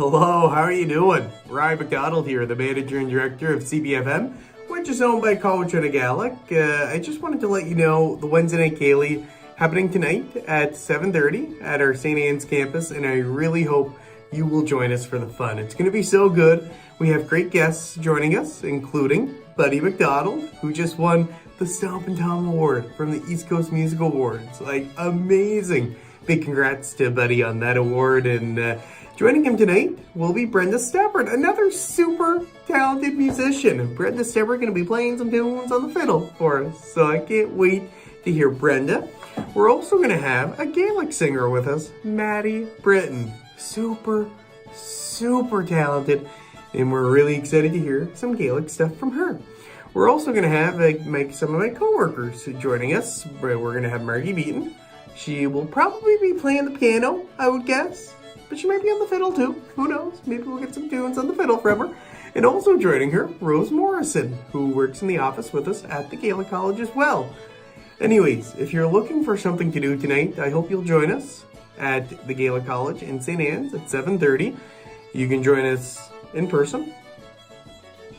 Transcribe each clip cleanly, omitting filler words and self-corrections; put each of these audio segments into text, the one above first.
Hello, how are you doing? Ryan McDonald here, the manager and director of CBFM, which is owned by College of Gaelic. I just wanted to let you know the Wednesday Night Ceilidh happening tonight at 7:30 at our St. Anne's campus, and I really hope you will join us for the fun. It's going to be so good. We have great guests joining us, including Buddy McDonald, who just won the Stomp and Tom Award from the East Coast Music Awards. Amazing. Big congrats to Buddy on that award. And joining him tonight will be Brenda Stubbert, another super talented musician. Brenda Stubbert going to be playing some tunes on the fiddle for us, so I can't wait to hear Brenda. We're also going to have a Gaelic singer with us, Maori Britain. Super talented, and we're really excited to hear some Gaelic stuff from her. We're also going to have some of my co-workers joining us. We're going to have Margie Beaton. She will probably be playing the piano, I would guess, but she might be on the fiddle too. Who knows? Maybe we'll get some tunes on the fiddle from her. And also joining her, Rose Morrison, who works in the office with us at the Gaelic College as well. Anyways, if you're looking for something to do tonight, I hope you'll join us at the Gaelic College in St. Anne's at 7:30. You can join us in person,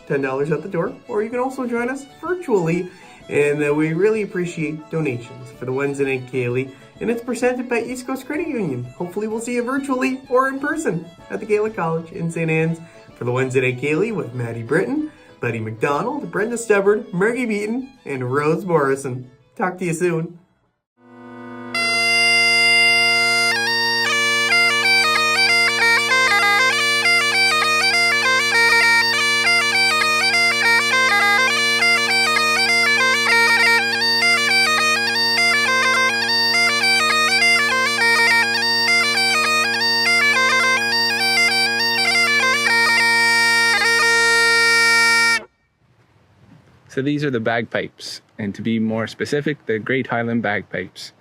$10 at the door, or you can also join us virtually, and we really appreciate donations for the Wednesday Night Ceilidh, and it's presented by East Coast Credit Union. Hopefully we'll see you virtually or in person at the Gaelic College in St. Anne's for the Wednesday Night Ceilidh with Maori Britain, Buddy McDonald, Brenda Stubbert, Margie Beaton, and Rose Morrison. Talk to you soon. So these are the bagpipes, and to be more specific, the Great Highland bagpipes.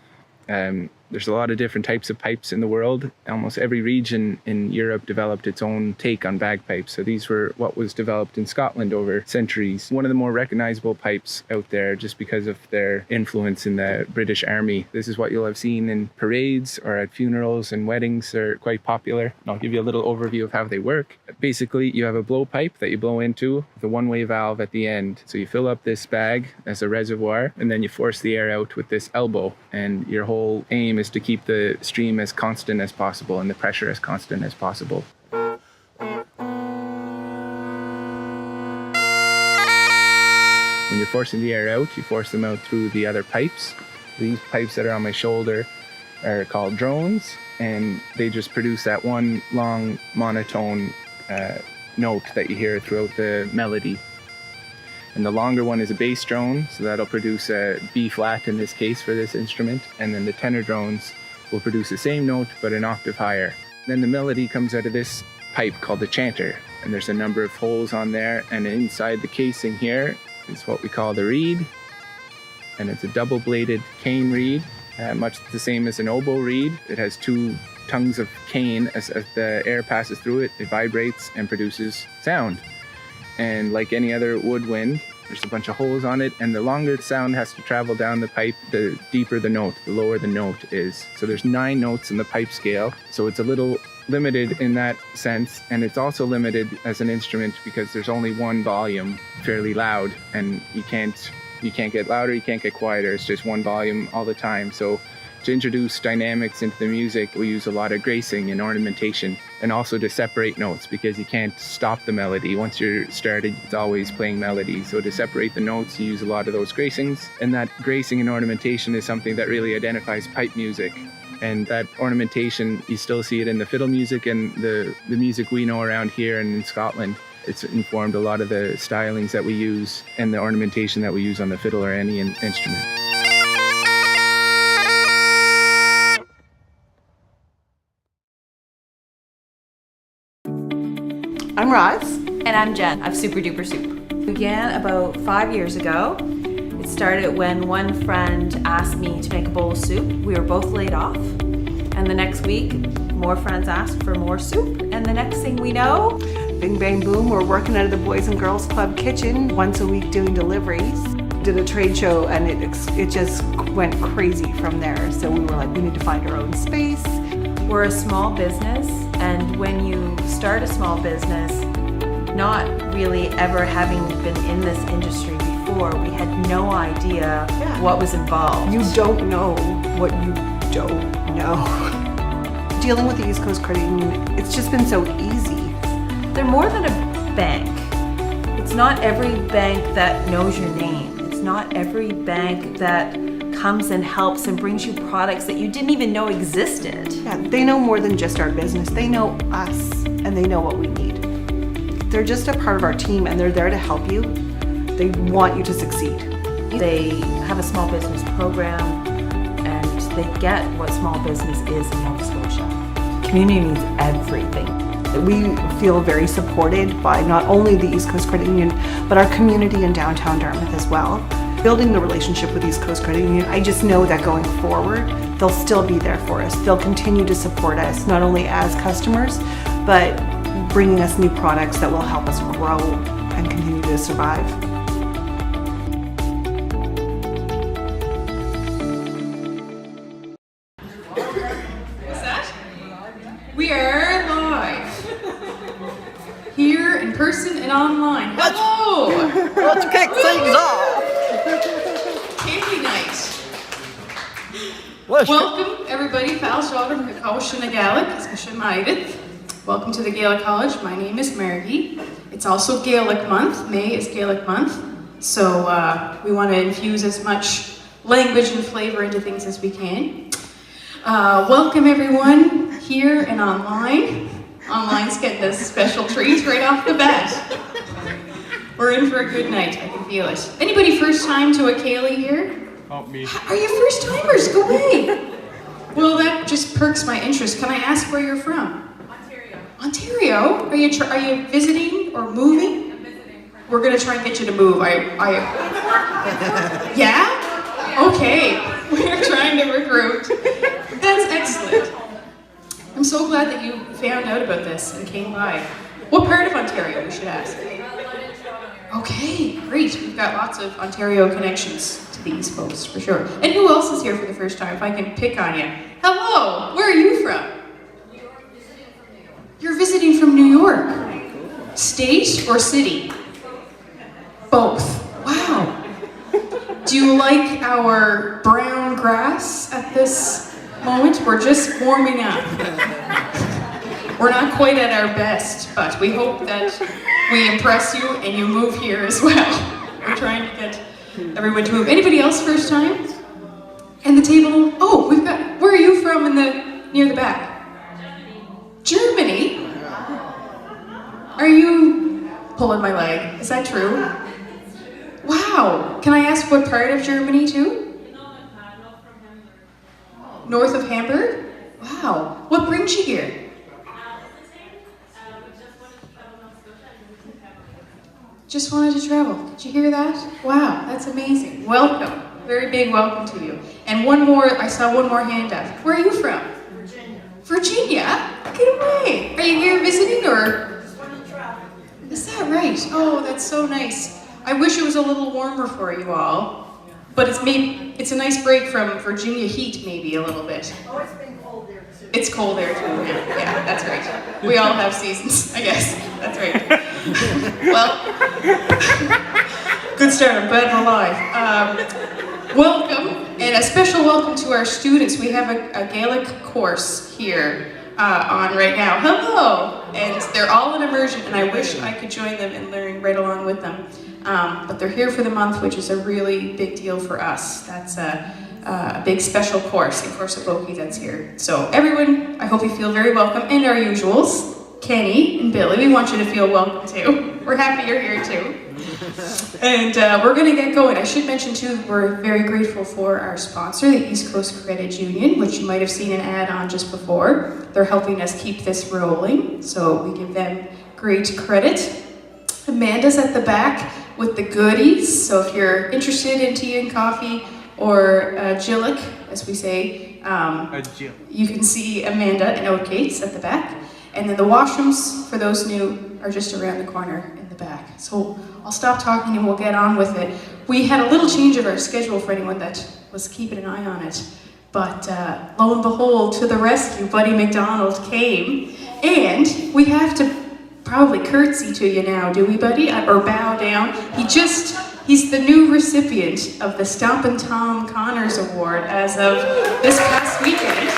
There's a lot of different types of pipes in the world. Almost every region in Europe developed its own take on bagpipes. So these were what was developed in Scotland over centuries. One of the more recognizable pipes out there just because of their influence in the British Army. This is what you'll have seen in parades or at funerals and weddings. They're quite popular. I'll give you a little overview of how they work. Basically, you have a blowpipe that you blow into with a one-way valve at the end. So you fill up this bag as a reservoir, and then you force the air out with this elbow. And your whole aim is to keep the stream as constant as possible and the pressure as constant as possible. When you're forcing the air out, you force them out through the other pipes. These pipes that are on my shoulder are called drones, and they just produce that one long monotone note that you hear throughout the melody. And the longer one is a bass drone, so that'll produce a B flat in this case for this instrument. And then the tenor drones will produce the same note, but an octave higher. Then the melody comes out of this pipe called the chanter. And there's a number of holes on there. And inside the casing here is what we call the reed. And it's a double-bladed cane reed, much the same as an oboe reed. It has two tongues of cane. As the air passes through it, it vibrates and produces sound. And like any other woodwind, there's a bunch of holes on it, and the longer the sound has to travel down the pipe, the deeper the note, the lower the note is. So there's 9 notes in the pipe scale, so it's a little limited in that sense, and it's also limited as an instrument because there's only one volume, fairly loud, and you can't get louder, you can't get quieter, it's just one volume all the time. So to introduce dynamics into the music, we use a lot of gracing and ornamentation, and also to separate notes because you can't stop the melody. Once you're started, it's always playing melody. So to separate the notes, you use a lot of those gracings, and that gracing and ornamentation is something that really identifies pipe music. And that ornamentation, you still see it in the fiddle music and the music we know around here and in Scotland. It's informed a lot of the stylings that we use and the ornamentation that we use on the fiddle or any instrument. I'm Roz. And I'm Jen of Super Duper Soup. Began about 5 years ago. It started when one friend asked me to make a bowl of soup. We were both laid off. And the next week, more friends asked for more soup. And the next thing we know, bing bang boom, we're working out of the Boys and Girls Club kitchen once a week doing deliveries. Did a trade show and it just went crazy from there. So we were like, we need to find our own space. We're a small business And when you start a small business, not really ever having been in this industry before, we had no idea what was involved. You don't know what you don't know. Dealing with the East Coast Credit Union, it's just been so easy. They're more than a bank. It's not every bank that knows your name. It's not every bank that comes and helps and brings you products that you didn't even know existed. Yeah, they know more than just our business. They know us and they know what we need. They're just a part of our team and they're there to help you. They want you to succeed. They have a small business program and they get what small business is in Nova Scotia. Community means everything. We feel very supported by not only the East Coast Credit Union, but our community in downtown Dartmouth as well. Building the relationship with East Coast Credit Union, I just know that going forward, they'll still be there for us. They'll continue to support us, not only as customers, but bringing us new products that will help us grow and continue to survive. What's that? We are live. Here in person and online. Hello! Let's kick things off. Candy night. Let's Welcome everybody. Falshaw the Caution of Gaelic, especially Maidith. Welcome to the Gaelic College. My name is Margie. It's also Gaelic month. May is Gaelic month. So we want to infuse as much language and flavor into things as we can. Welcome everyone here and online. Online's getting a special treat right off the bat. We're in for a good night, I can feel it. Anybody first time to a Ceilidh here? Oh, me. Are you first timers? Go away. Well, that just perks my interest. Can I ask where you're from? Ontario? Are you visiting or moving? I'm visiting. We're gonna try and get you to move. Yeah? Okay. We're trying to recruit. That's excellent. I'm so glad that you found out about this and came by. What part of Ontario, we should ask? Okay, great. We've got lots of Ontario connections to the East Coast, for sure. And who else is here for the first time, if I can pick on you? Hello, where are you from? You're visiting from New York. State or city? Both. Wow. Do you like our brown grass at this moment? We're just warming up. We're not quite at our best, but we hope that we impress you and you move here as well. We're trying to get everyone to move. Anybody else first time? And the table, oh, we've got, where are you from near the back? Germany? Are you pulling my leg? Is that true? Wow. Can I ask what part of Germany too? North of Hamburg? Wow. What brings you here? Just wanted to travel. Did you hear that? Wow, that's amazing. Welcome. Very big welcome to you. And one more, I saw one more hand up. Where are you from? Virginia? Get away. Are you here visiting or? Is that right? Oh, that's so nice. I wish it was a little warmer for you all, but it's a nice break from Virginia heat, maybe a little bit. Oh, it's been cold there too. It's cold there too. Yeah, that's right. We all have seasons, I guess. That's right. Well, good start. I'm glad we're live. Welcome, and a special welcome to our students. We have a Gaelic course here on right now. Hello! And they're all in immersion, and I wish I could join them and learn right along with them. But they're here for the month, which is a really big deal for us. That's a big special course in Course of Boki that's here. So everyone, I hope you feel very welcome. And our usuals, Kenny and Billy, we want you to feel welcome too. We're happy you're here too. And we're going to get going. I should mention too, we're very grateful for our sponsor, the East Coast Credit Union, which you might have seen an ad on just before. They're helping us keep this rolling, so we give them great credit. Amanda's at the back with the goodies, so if you're interested in tea and coffee, or Jillick, as we say, you can see Amanda and Oatgates at the back. And then the washrooms, for those new, are just around the corner in the back. So I'll stop talking and we'll get on with it. We had a little change of our schedule for anyone that was keeping an eye on it. But lo and behold, to the rescue, Buddy McDonald came. And we have to probably curtsy to you now, do we, Buddy? Or bow down. He's the new recipient of the Stompin' Tom Connors Award as of this past weekend.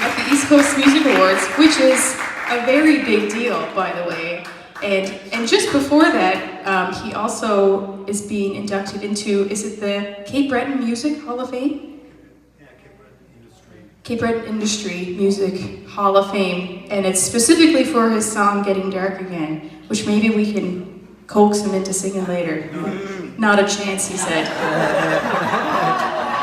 Of the East Coast Music Awards, which is a very big deal, by the way. And just before that, he also is being inducted into, is it the Cape Breton Music Hall of Fame? Yeah, Cape Breton Industry. Cape Breton Industry Music Hall of Fame. And it's specifically for his song, Getting Dark Again, which maybe we can coax him into singing later. Not a chance, he said.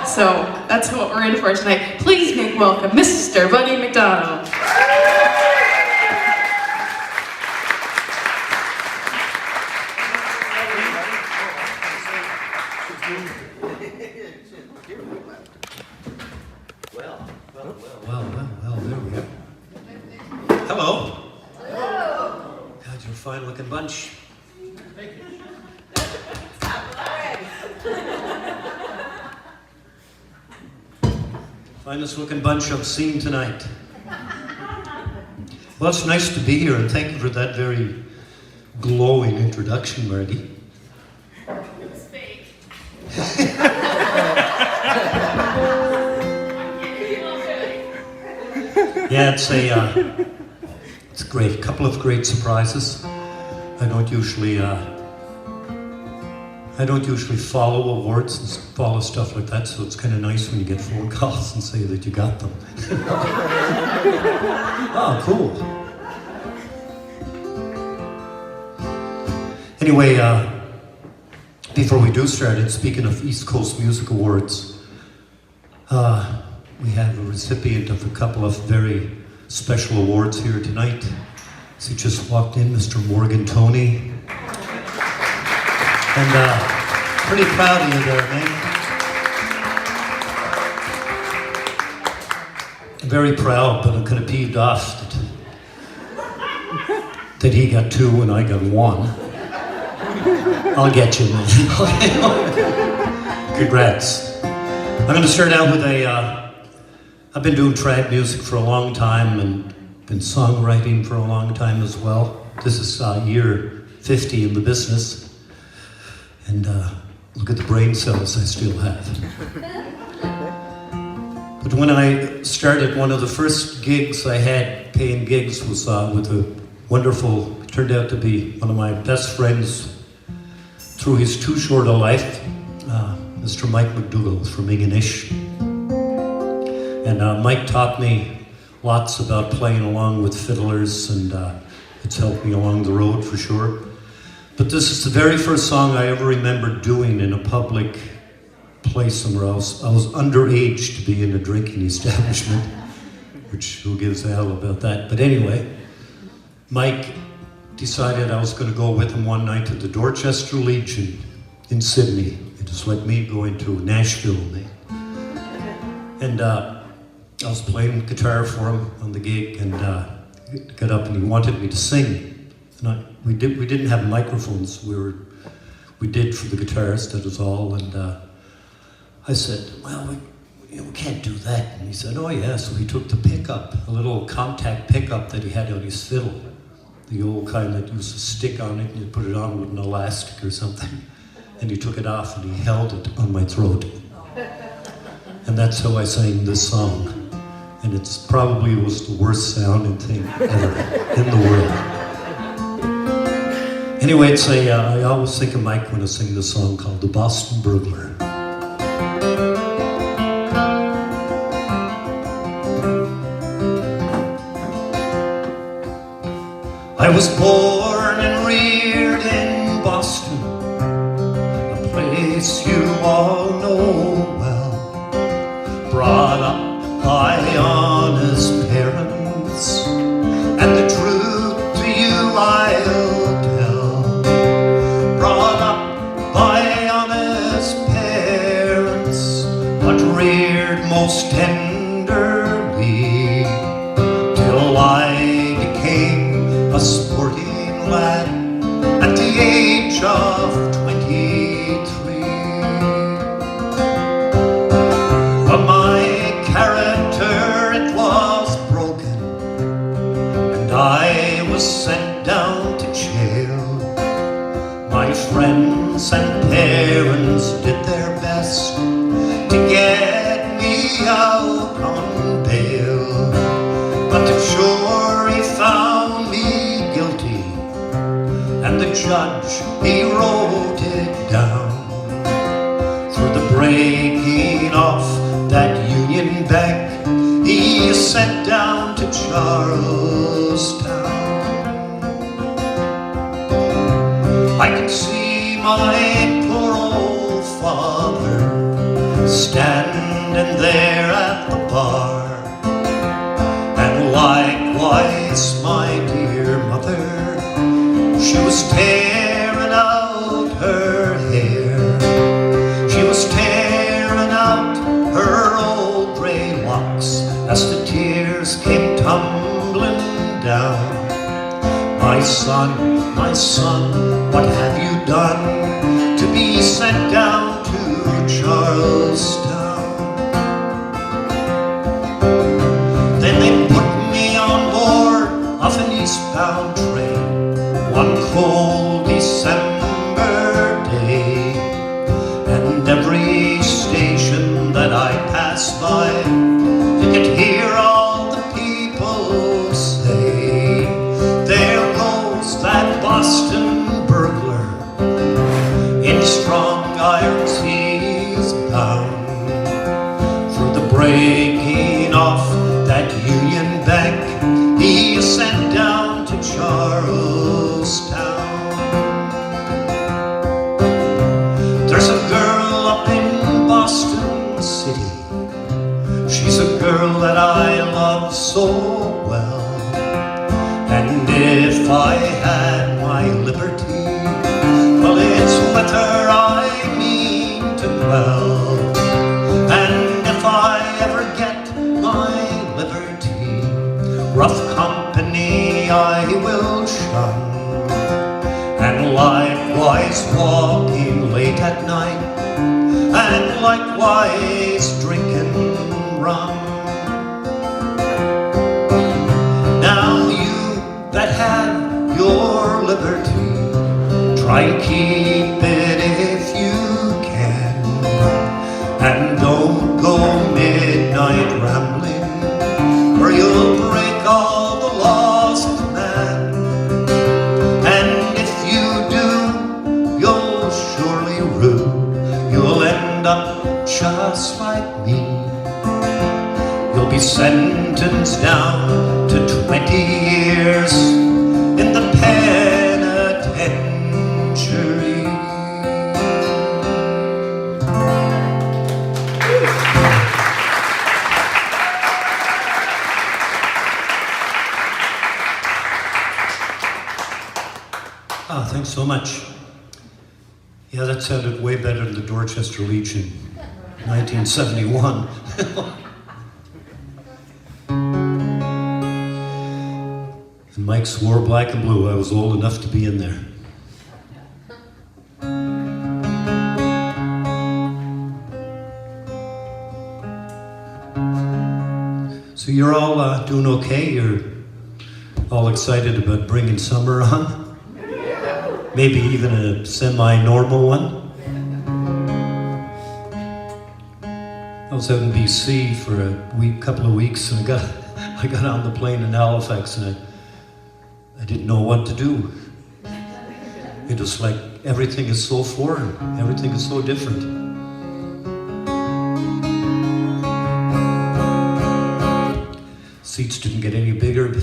So that's what we're in for tonight. Please make welcome Mr. Buddy McDonald. Well, there we go. Hello. Hello. God, you're a fine-looking bunch. Thank you. Finest-looking bunch I've seen tonight. Well, it's nice to be here, and thank you for that very glowing introduction, Marty. It's fake. Yeah, it's great. A couple of great surprises. I don't usually follow awards and follow stuff like that, so it's kind of nice when you get phone calls and say that you got them. Oh, cool. Anyway, before we do start, and speaking of East Coast Music Awards, we have a recipient of a couple of very special awards here tonight. So he just walked in, Mr. Morgan Tony. And pretty proud of you there, man. I'm very proud, but I'm kind of peeved off that he got 2 and I got 1. I'll get you, man. Congrats. I'm going to start out with I've been doing trad music for a long time and been songwriting for a long time as well. This is year 50 in the business. And look at the brain cells I still have. But when I started, one of the first gigs I had, paying gigs, was with a wonderful, turned out to be one of my best friends through his too short a life, Mr. Mike McDougall from Ingonish. And Mike taught me lots about playing along with fiddlers, and it's helped me along the road for sure. But this is the very first song I ever remember doing in a public place somewhere else. I was underage to be in a drinking establishment, which who gives a hell about that. But anyway, Mike decided I was going to go with him one night to the Dorchester Legion in Sydney. It was like me going to Nashville. And I was playing guitar for him on the gig, and got up and he wanted me to sing. And we didn't have microphones. We did for the guitars, that was all. And I said, well, we can't do that. And he said, oh yeah. So he took the pickup, a little contact pickup that he had on his fiddle, the old kind that used a stick on it, and you put it on with an elastic or something. And he took it off and he held it on my throat. And that's how I sang this song. And it probably was the worst sounding thing ever in the world. Anyway, I always think of Mike when I sing this song called The Boston Burglar. I was born and reared in Boston, a place you all know well. Brought up by honest parents, and the truth to you I'll tell. Brought up by honest parents, but reared most tenderly, till I became a sporting lad at the age of 23. My friends and parents did their best to get me out on bail, but the jury found me guilty, and the judge, he wrote it down. Through the breaking off that Union Bank, he is sent down to Charlestown. I can see my poor old father standing there at the bar, and likewise my dear mother, she was tearing out her hair. She was tearing out her old gray locks as the tears came tumbling down. My son, what have you done to be sent down to Charlestown? Then they put me on board of an eastbound train one cold December day, and every station that I passed by, you could hear all the people say, there goes that Boston burglar, in strong iron seas bound. Through the breaking off that Union Bank, he is sent down to Charlestown. There's a girl up in Boston City, she's a girl that I love so well, and if I had my liberty, well, it's with her I mean to dwell. And if I ever get my liberty, rough company I will shun, and likewise walking late at night, and likewise drinking rum. Now you that have your liberty, try to keep it if you can, and don't go midnight rambling, or you'll break all the laws of man. And if you do, you'll surely rue, you'll end up just like me. You'll be sentenced down to 20 years in the penitentiary. Ah, thanks so much. Yeah, that sounded way better than the Dorchester Legion, 1971. And Mike swore black and blue I was old enough to be in there. So you're all doing okay? You're all excited about bringing summer on? Maybe even a semi-normal one? I was out in BC for a couple of weeks, and I got on the plane in Halifax, and I didn't know what to do. It was like everything is so foreign, everything is so different. Seats didn't get any bigger, but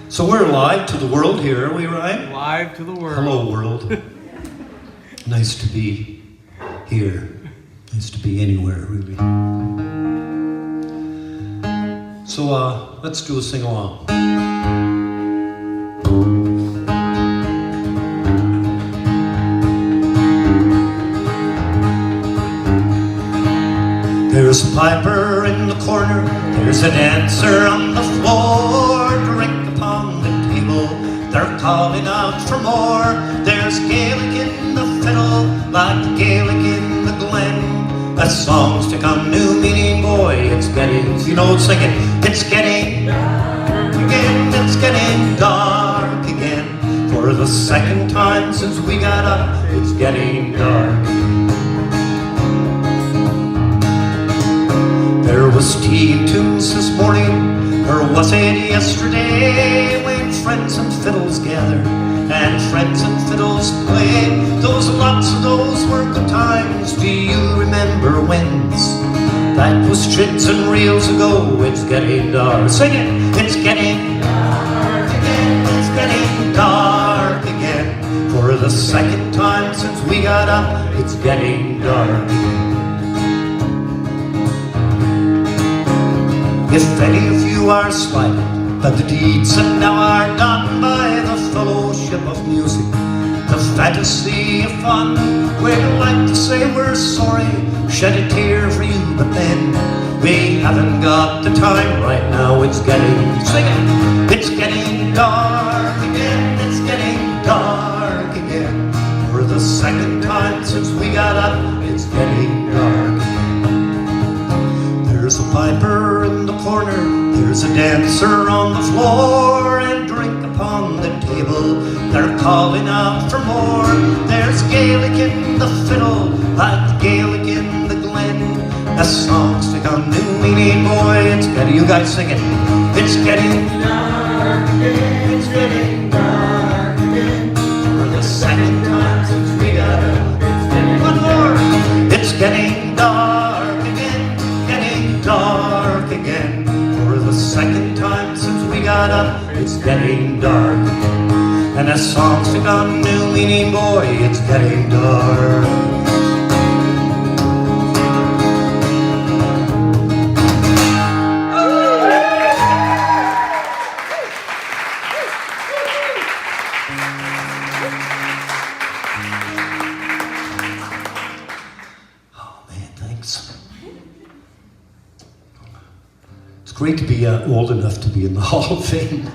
so we're live to the world here, are we, Ryan? Live to the world. Hello, world. Nice to be here. Nice to be anywhere, really. So let's do a sing-along. There's a piper in the corner, there's a dancer on the floor, drink upon the table, they're calling out for more. There's Gaelic in the fiddle, like the Gaelic in the glen. A song's to come, new meaning, boy, it's getting, if you know it, sing it, it's getting second time since we got up, it's getting dark. There was tea and tunes this morning, or was it yesterday, when friends and fiddles gathered and friends and fiddles played. Those lots of those were good times. Do you remember when's? That was trids and reels ago. It's getting dark. Sing it! It's getting dark again. It's getting dark again. For the second time since we got up, it's getting dark again. If any of you are slighted by the deeds that now are done, by the fellowship of music, the fantasy of fun, we'd like to say we're sorry, shed a tear for you, but then we haven't got the time right now. It's getting, sing it, it's getting dark again, it's getting dark again. For the second time since we got up, it's getting dark again. There's a piper in the corner, there's a dancer on the floor, and drink upon the table, they're calling out for more. There's Gaelic in the fiddle, like Gaelic in the glen, a song stick on new meaning, boy, it's getting, you guys sing it. It's getting dark again, it's getting dark again. For the second time since we got up, it's getting, one more. It's getting dark again, getting dark again. For the second time since we got up, it's getting dark again. And a song stick on new meaning, boy, it's getting dark. Great to be old enough to be in the Hall of Fame.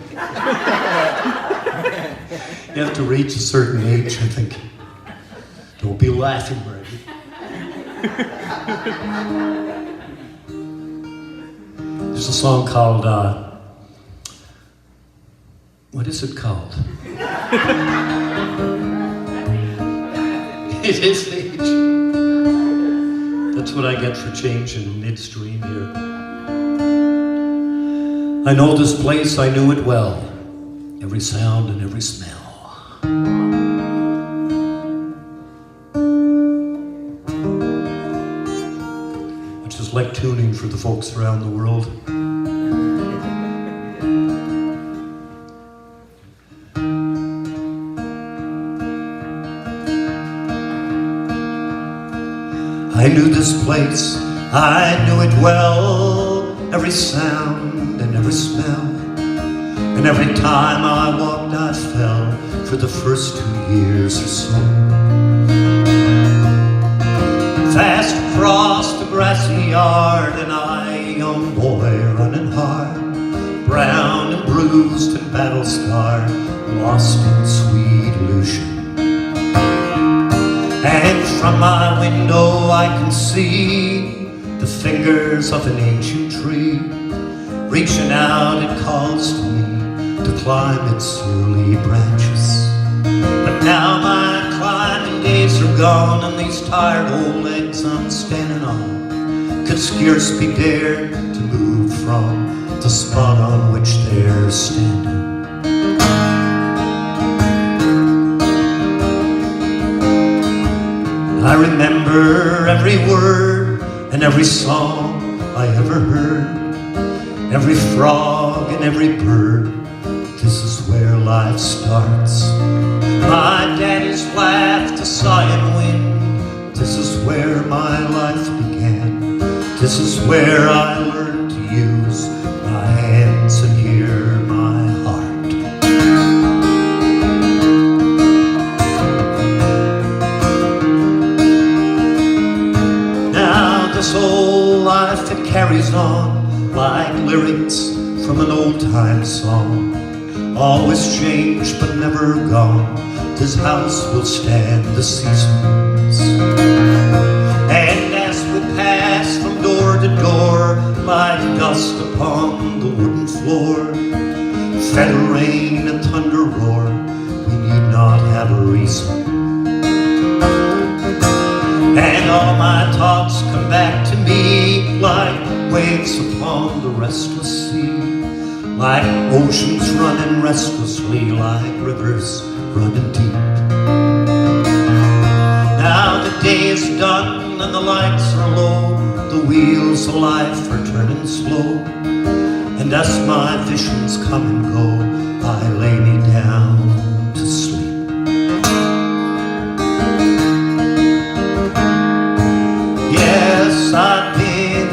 You have to reach a certain age, I think. Don't be laughing, Brenda. There's a song called, what is it called? It is age. That's what I get for changing midstream here. I know this place, I knew it well, every sound and every smell. Which is like tuning for the folks around the world. I knew this place, I knew it well, every sound and every smell, and every time I walked I fell for the first 2 years or so. Fast across the grassy yard, and I, a young boy running hard, brown and bruised and battle-scarred, lost in sweet illusion. And from my window I can see the fingers of an ancient tree, reaching out, it calls to me to climb its early branches. But now my climbing days are gone, and these tired old legs I'm standing on could scarce be dared to move from the spot on which they're standing. I remember every word and every song I ever heard, every frog and every bird. This is where life starts. My daddy's laugh, the sighing wind. This is where my life began. This is where I learned to use my hands and hear my heart. Now this old life, it carries on like lyrics from an old-time song, always changed but never gone. This house will stand the seasons. And as we pass from door to door, like dust upon the wooden floor, feather rain and thunder roar, we need not have a reason. And all my thoughts come back to me like waves upon the restless sea, like oceans running restlessly, like rivers running deep. Now the day is done and the lights are low, the wheels of life are turning slow, and as my visions come and go, I lay me down to sleep. Yes, I've been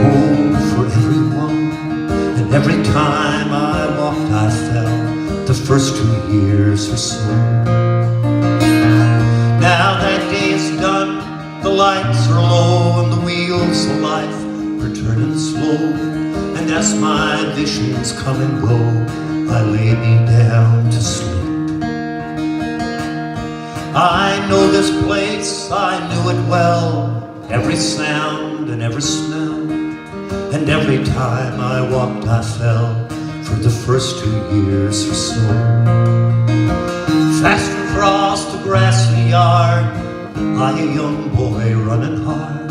home for everyone, and every time I walked I fell, the first 2 years or so. Now that day is done, the lights are low, and the wheels of life are turning slow, and as my visions come and go, I lay me down to sleep. I know this place, I knew it well, every sound and every smell, and every time I walked I fell for the first 2 years or so. Fast across the grassy yard, I a young boy running hard,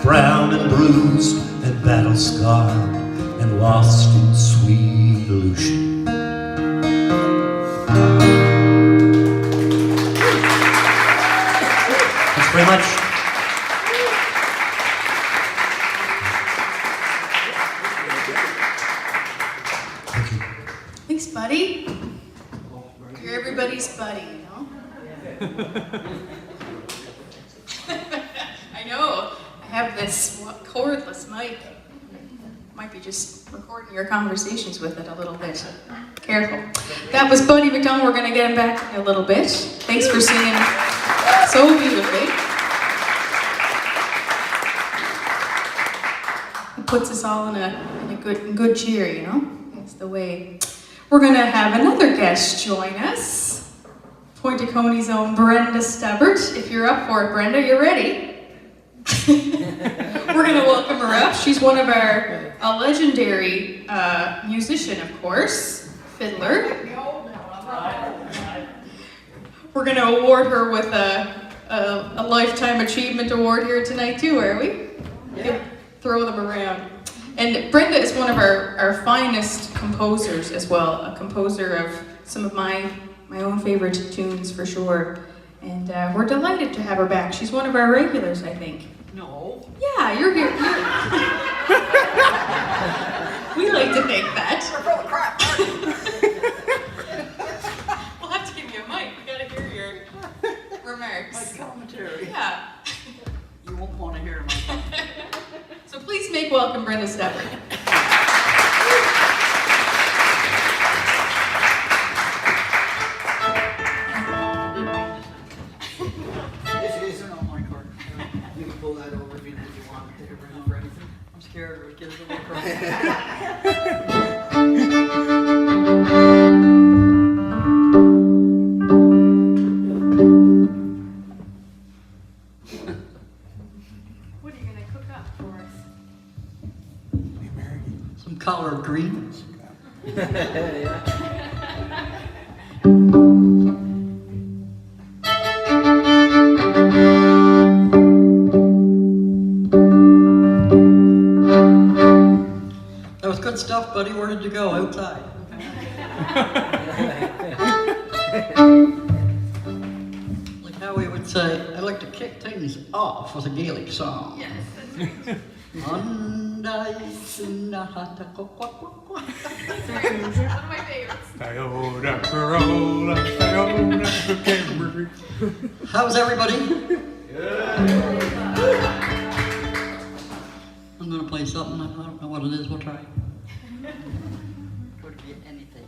brown and bruised and battle scarred, and lost in sweet illusion. Thanks very much. Thank you. Thanks, buddy. You're everybody's buddy, you know? I know. I have this cordless mic. Might be just recording your conversations with it a little bit. Careful. That was Buddy McDonald. We're going to get him back in a little bit. Thanks for singing so beautifully. It puts us all in a good cheer, you know? That's the way. We're going to have another guest join us. Point of Coney's own Brenda Stubbert. If you're up for it, Brenda, you're ready. We're going to welcome her up. She's one of a legendary musician, of course, fiddler. We're going to award her with a Lifetime Achievement Award here tonight too, are we? Yeah. Throw them around. And Brenda is one of our finest composers as well, a composer of some of my own favorite tunes for sure. And we're delighted to have her back. She's one of our regulars, I think. No. Yeah, you're here. We like to think that. We'll have to give you a mic. We gotta hear your remarks. My commentary. Yeah. You won't want to hear my commentary. So please make welcome Brenda Stubbert. This isn't on my card. You can pull that over if you want to take a run for anything. I'm scared of kids in my car. What are you gonna cook up for us? Some collard greens. That was good stuff, buddy. Where did you go? Outside. Like how we would say, I like to kick things off with a Gaelic song. Yes, that's right. One One of my favorites. How's everybody? I'm gonna play something. I don't know what it is. We'll try. Could be anything.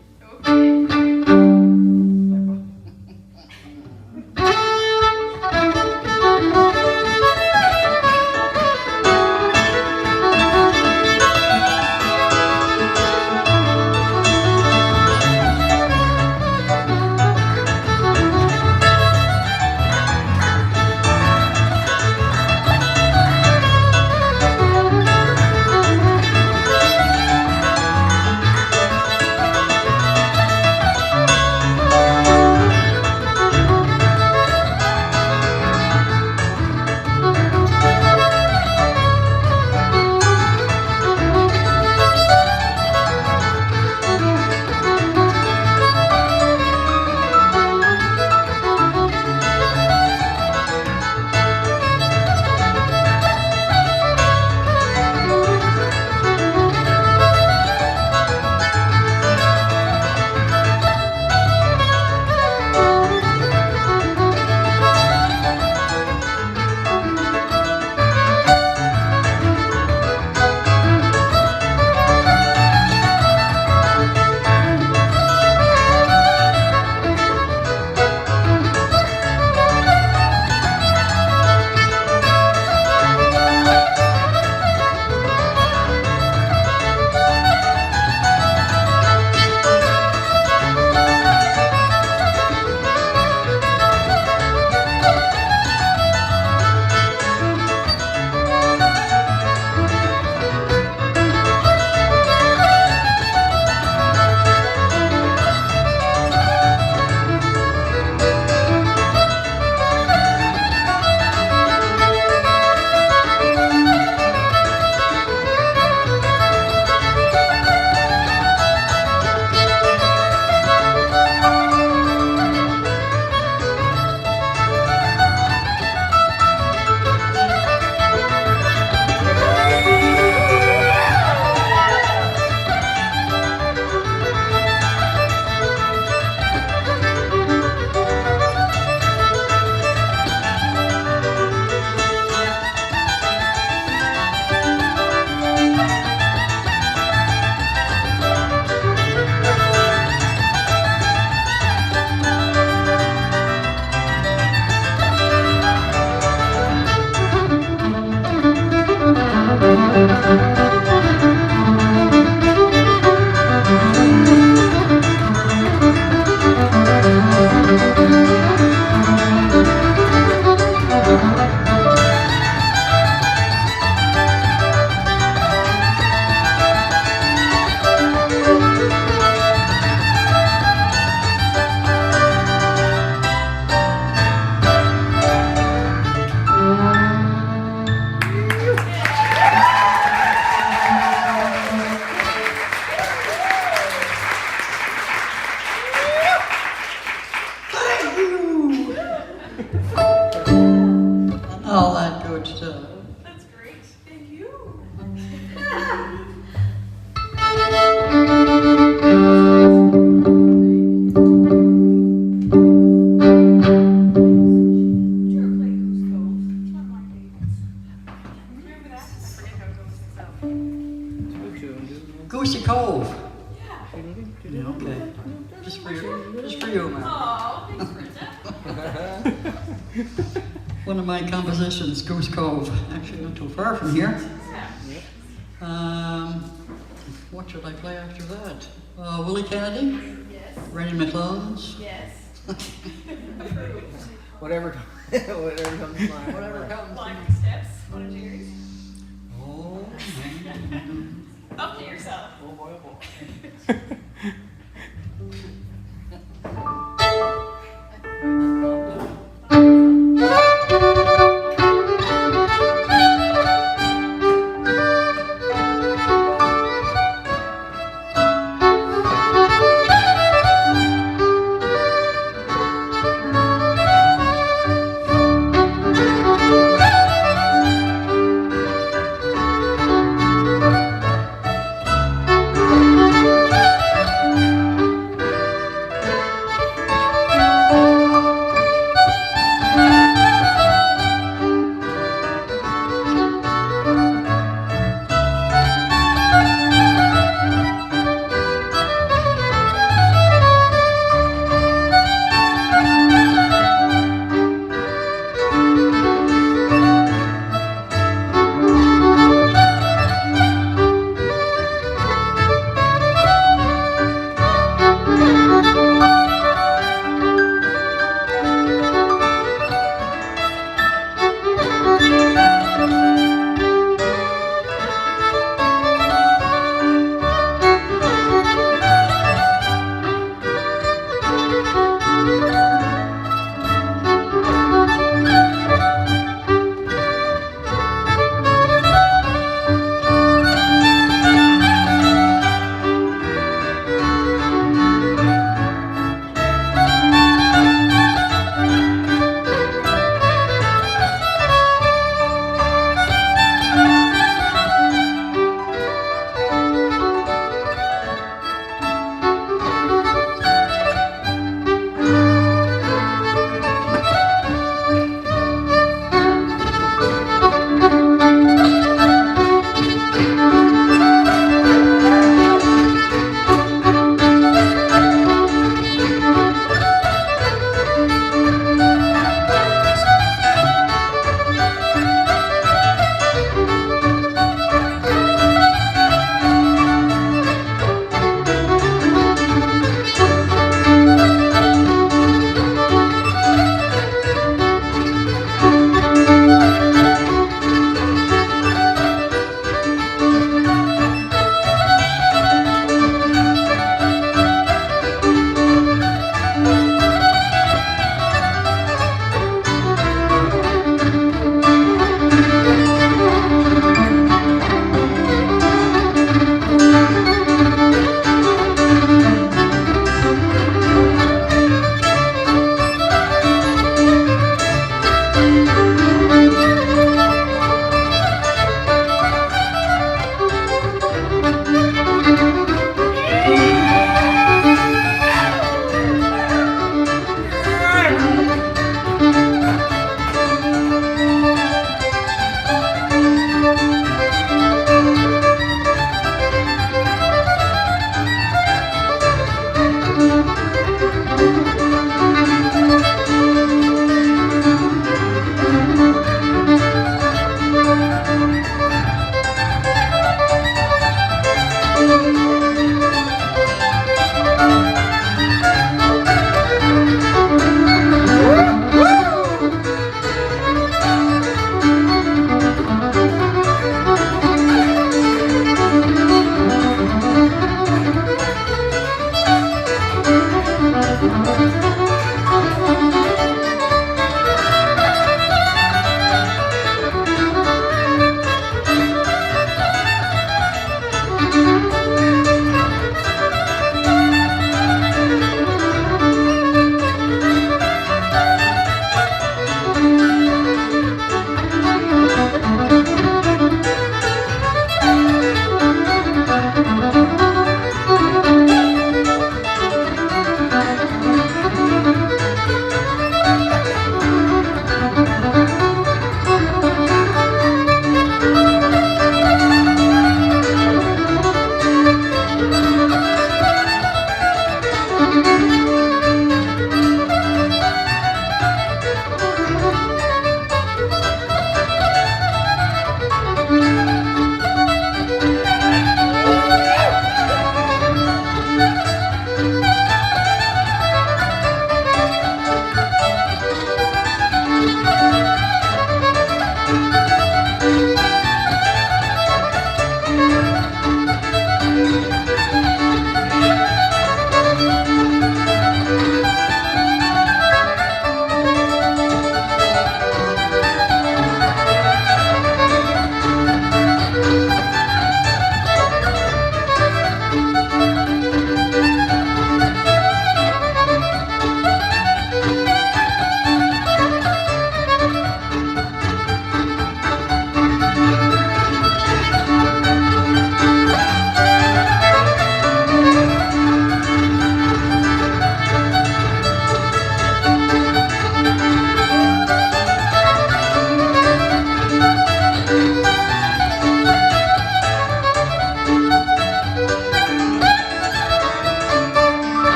Goosey Cove. Yeah, okay. Just for you, man. Oh, thanks, Brenda. One of my compositions, Goose Cove. Actually, not too far from here. What should I play after that? Willie Kennedy? Yes. Rennie McClones? Yes. Whatever comes to mind. Whatever comes. Climbing steps. One of Jerry's. Oh, Up to yourself. Oh boy, oh boy.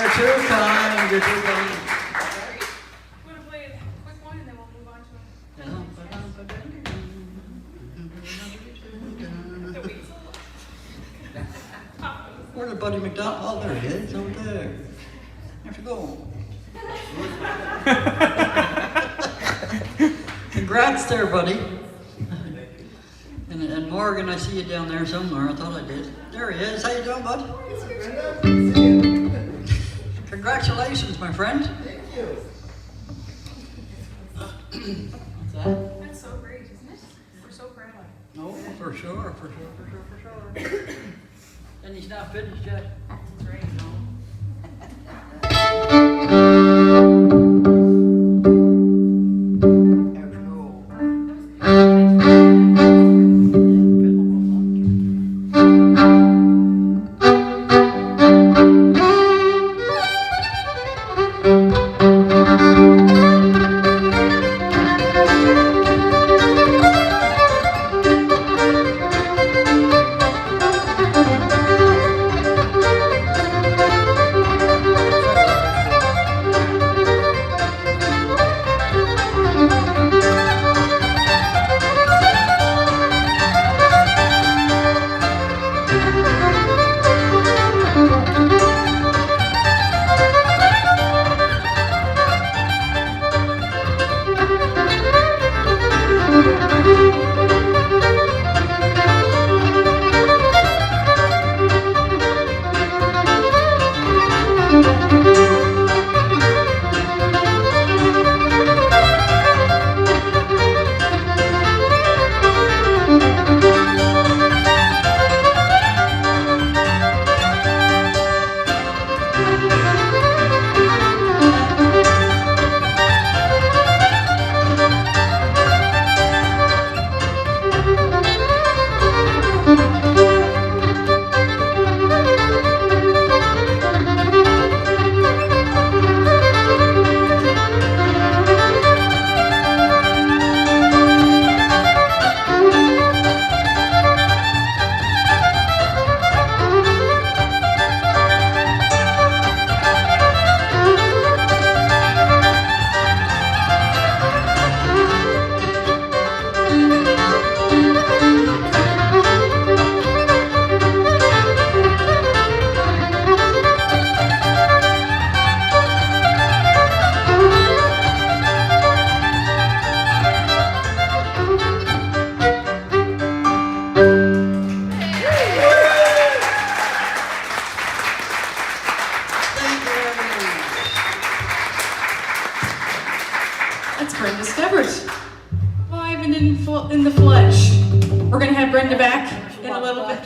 You're too kind. You're too kind. Want to play a quick one and then we'll move on to Where's the buddy McDonald? Oh, there he is, over there. Have to go. Congrats there, buddy. And Morgan, I see you down there somewhere. I thought I did. There he is. How you doing, bud? Congratulations, my friend. Thank you. What's that? That's so great, isn't it? We're so proud. No, for sure. And he's not finished yet. That's right. That's Brenda Stubbert, live and in the flesh. We're gonna have Brenda back in a little bit.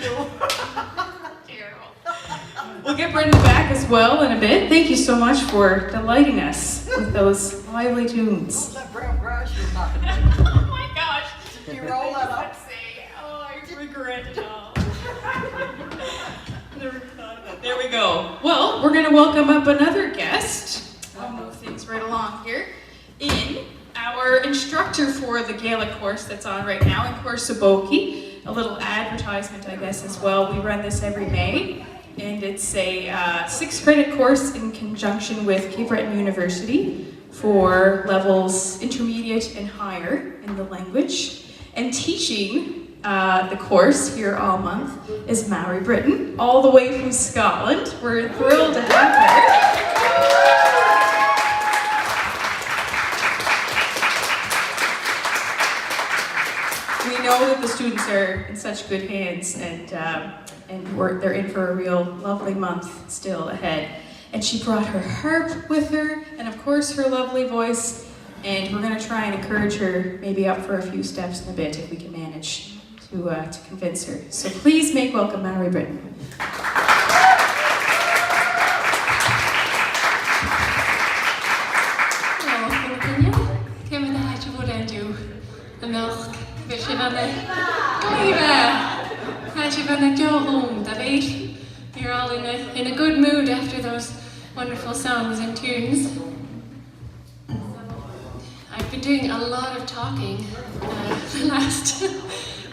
We'll get Brenda back as well in a bit. Thank you so much for delighting us with those lively tunes. That brown grass you're knocking. Oh my gosh! You roll that up. Oh, I regret it all. Never thought of that. There we go. Well, we're gonna welcome up another guest. I'll move things right along here. In our instructor for the Gaelic course that's on right now in Corsaboki. A little advertisement, I guess, as well. We run this every May, and it's a 6-credit course in conjunction with Cape Breton University for levels intermediate and higher in the language. And teaching the course here all month is Maori Britain, all the way from Scotland. We're thrilled to have her. We know that the students are in such good hands, and they're in for a real lovely month still ahead. And she brought her harp with her, and of course her lovely voice, and we're going to try and encourage her maybe up for a few steps in a bit if we can manage to convince her. So please make welcome Maori Britain. You're all in a good mood after those wonderful songs and tunes. I've been doing a lot of talking the last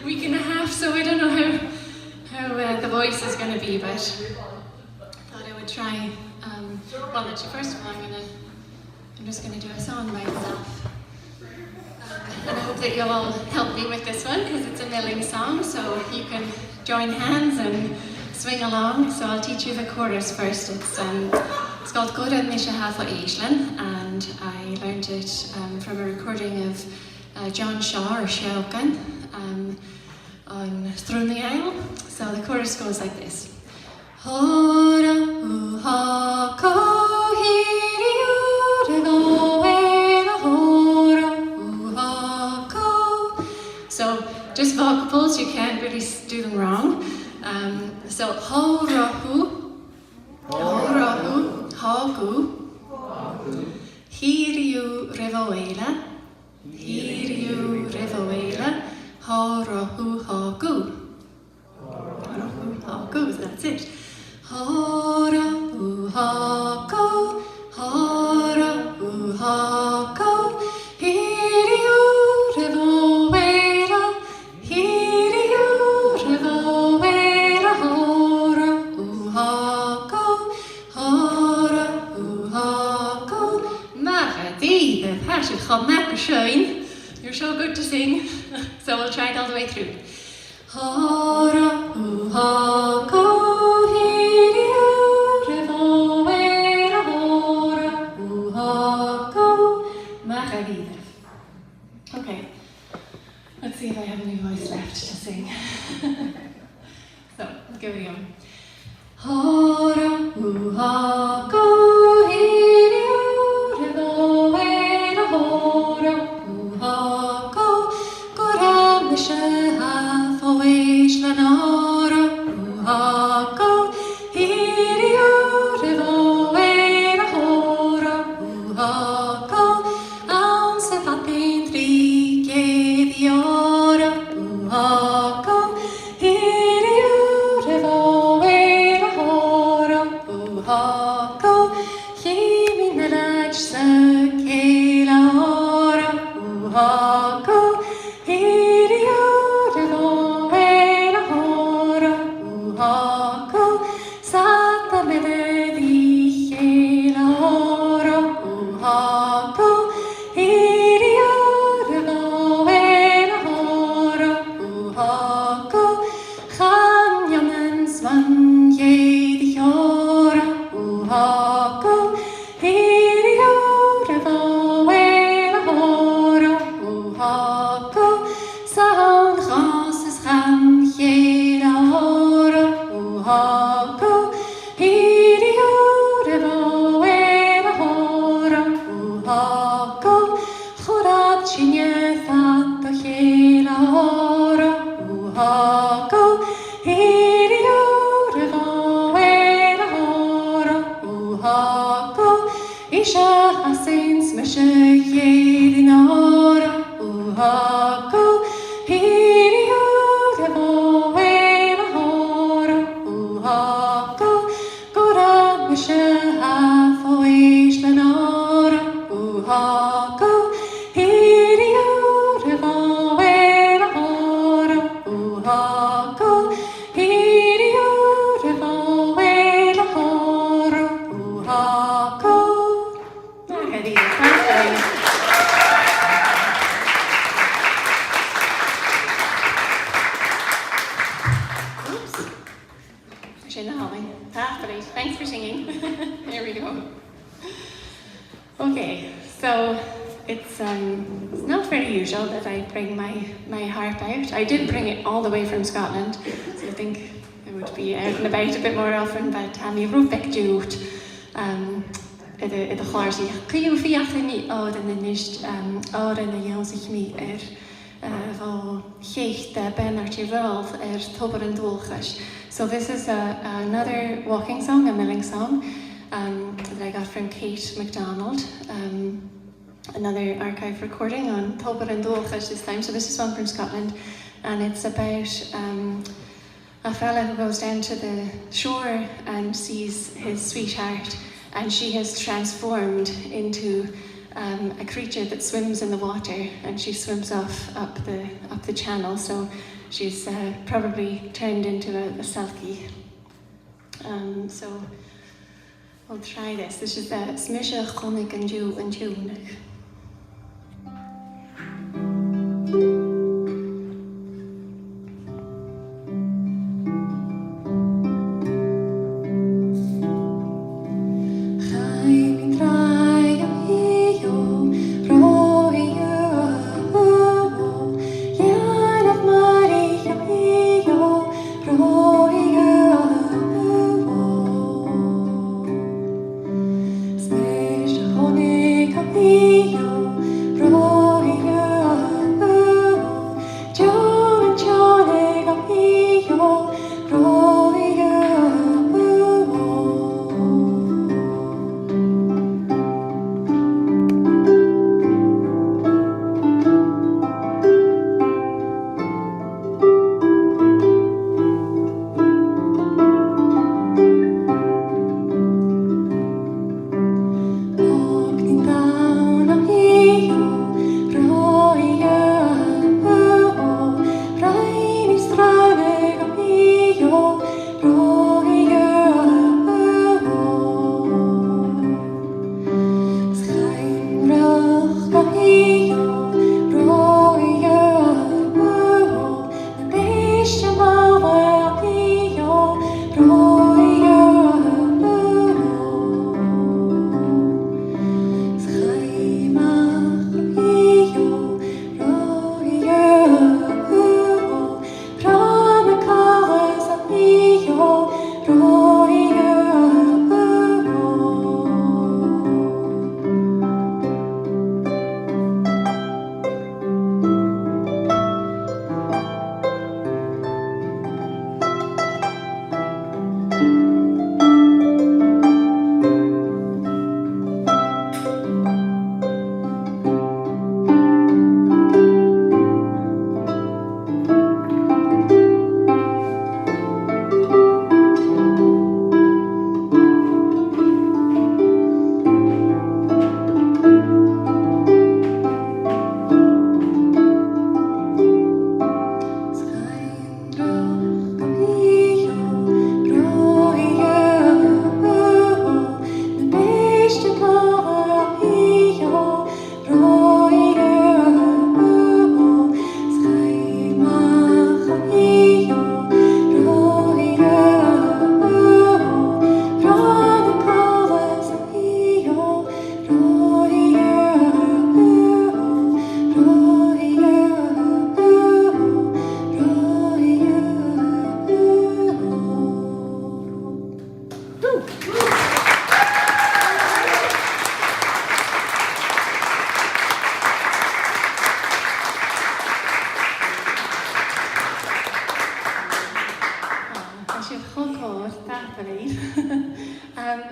week and a half, so I don't know how the voice is going to be, but I thought I would try Well, actually, first of all, I'm just gonna do a song by myself. And I hope that you'll all help me with this one, because it's a milling song, so you can join hands and swing along. So I'll teach you the chorus first. It's called Gora Misha Hafa Eishlin, and I learned it from a recording of John Shaw, or Shaukan, on Through the Isle. So the chorus goes like this. Hora uha ko hiri uregoela hora uha ko. So just vocables, you can't really do them wrong. So hora hu, haku, hiriu revoela, hora hu haku. Haku, that's it. Hora uhako, hora uhako, hiriu revoela, hora uhako. Magadi, the passion chamakashoin. You're so good to sing, so we'll try it all the way through. Hora uhako, hiriu revoela, hora uhako, magadi. Okay, let's see if I have any voice left to sing. So, give it a go. Hora uhako, hiriu revoela, hora uhako, gora misha hafo eishlan, hora uhako, hiriu revoela, hora uhako, anse fatin trike diora uhako, hiriu revoela, hora uhako, himinelach sakela, hora uhako, hiriu revoela, hora uhako, sata meledi hela, hora uhako, hiriu revoela, hora uhako, chanyamen svan yedi hora uhako, hiriu revoela, hora uhako, san chanses chan hela, hora uhako, hiriu revoela, hora uhako, chorat chinya thata hela, hora uhako, hiriu revoela, hora uhako, isha hasins mesha yedin, hora uhako, hiriu revoela, hora uhako, gora misha hafo eishlan, hora uhako, hiriu revoela, hora uhako, hiriu revoela, hora uhako. Magadi, perfect. Oops. I shouldn't have humming. But thanks for singing. There we go. Okay, so it's not very usual that I bring my harp out. I did bring it all the way from Scotland, so I think I would be out and about a bit more often, but I rúfec dút i the chláirsaí. Cíú fiach ní ád in the nisht ád in the jansich mi bhá chécht benartí ralf tobar an dúlchas. So this is another walking song, a milling song, that I got from Kate McDonald. Another archive recording on Tobar and Dúlchas this time. So this is one from Scotland, and it's about a fella who goes down to the shore and sees his sweetheart, and she has transformed into a creature that swims in the water, and she swims off up the channel. So she's probably turned into a selkie. So we'll try this. This is the Smisha Chonig and Jew and Tunig.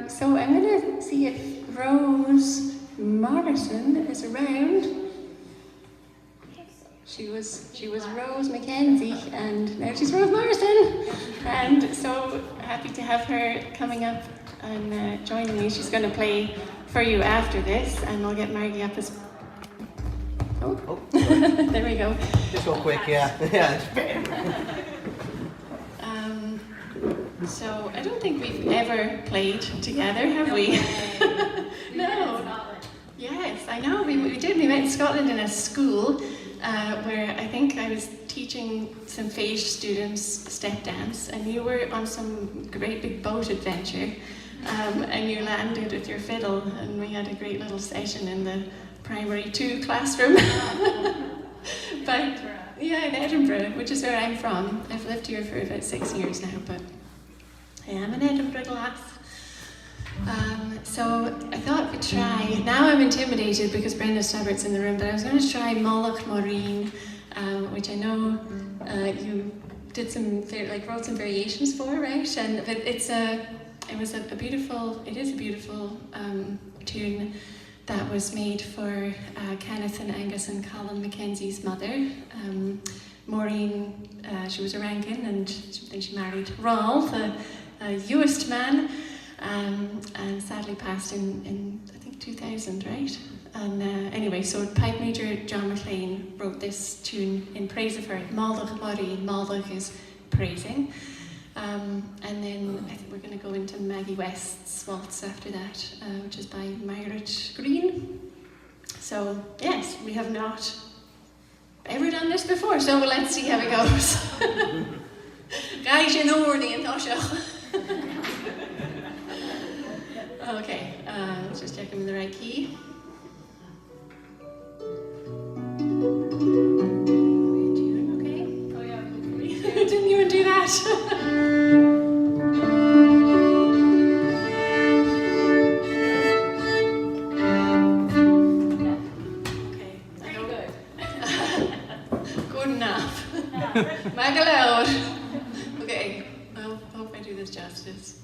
So I'm going to see if Rose Morrison is around. She was Rose Mackenzie, and now she's Rose Morrison. And so happy to have her coming up and joining me. She's going to play for you after this, and I'll get Margie up as... Oh, there we go. Just go quick, yeah. So I don't think we've ever played together, have we? No. Yes, I know. We did. We met in Scotland in a school where I think I was teaching some Fage students step dance, and you were on some great big boat adventure, and you landed with your fiddle, and we had a great little session in the primary 2 classroom. But yeah, in Edinburgh, which is where I'm from. I've lived here for about 6 years now, but I am an Edinburgh lass. So I thought we'd try. Now I'm intimidated because Brenda Stubbert's in the room, but I was going to try Moloch Maureen, which I know you did wrote some variations for, right? But it is a beautiful tune that was made for Kenneth and Angus and Colin Mackenzie's mother. Maureen, she was a Rankin, and then she married Rolf, a Uist man, and sadly passed in I think 2000, right? And anyway, so Pipe Major John McLean wrote this tune in praise of her. Maldach Maureen, Maldach is praising. And then I think we're going to go into Maggie West's waltz after that, which is by Margaret Green. So yes, we have not ever done this before, so let's see how it goes. Guys, you know the Okay, let's just check I'm in the right key. Okay? Oh yeah, hopefully. Didn't even do that. Magaloud. Okay, I hope I do this justice.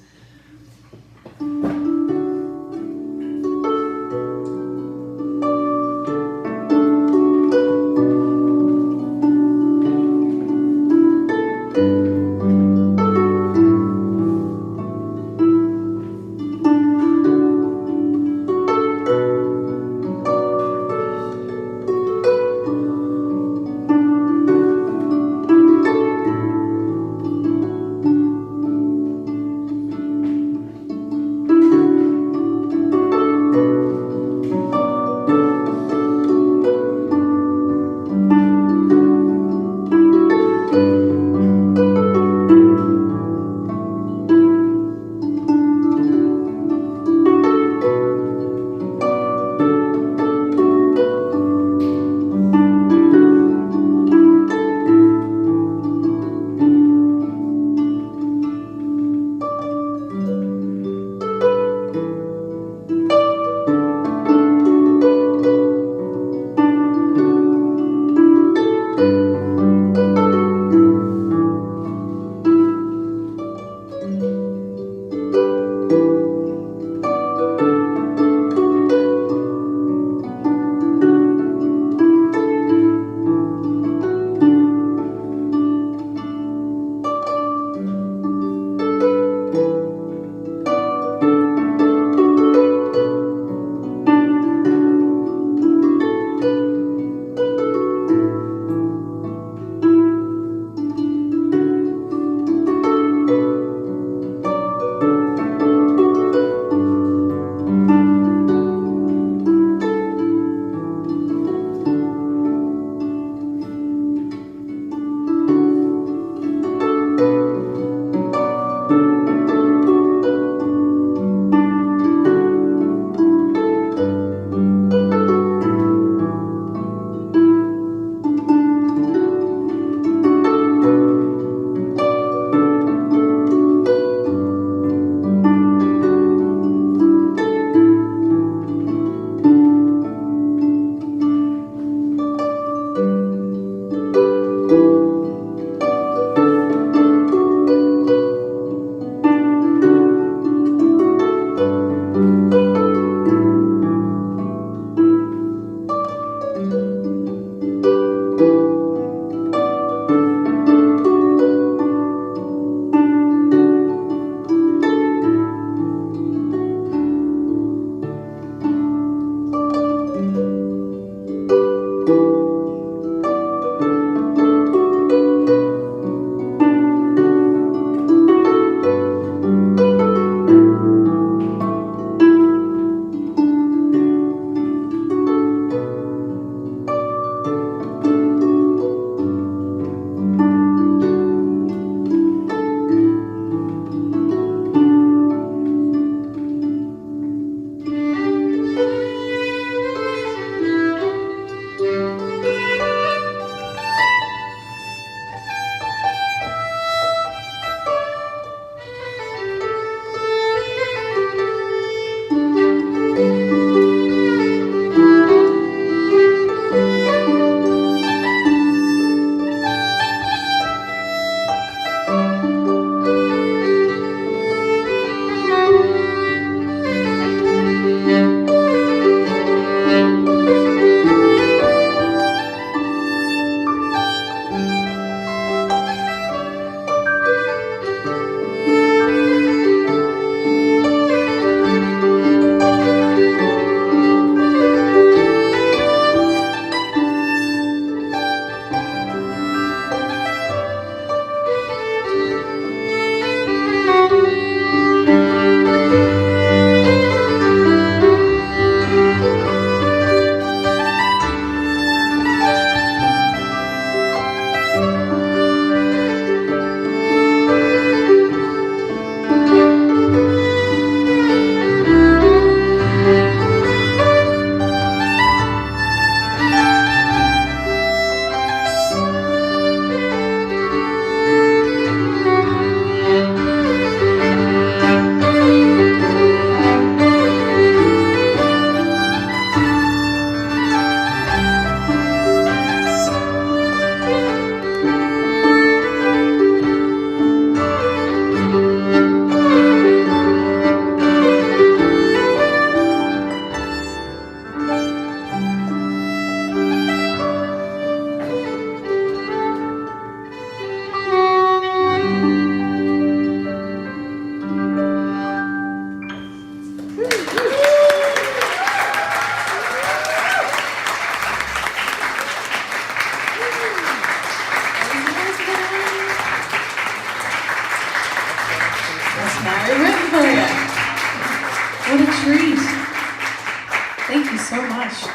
gosh.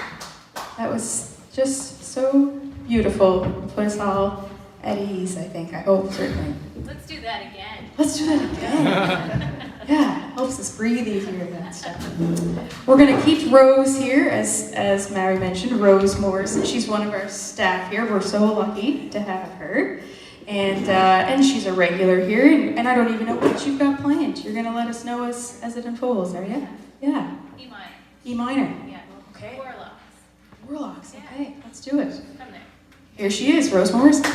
That was just so beautiful. Put us all at ease, I think. I hope, certainly. Let's do that again. Let's do that again. Yeah, helps us breathe easier and stuff. We're going to keep Rose here, as Mary mentioned, Rose Morrison. She's one of our staff here. We're so lucky to have her. And she's a regular here, and I don't even know what you've got planned. You're going to let us know as it unfolds, are you? Yeah. E minor. E minor. Yeah. Okay. Warlocks. Warlocks, okay, let's do it. Come there. Here she is, Rose Morrison.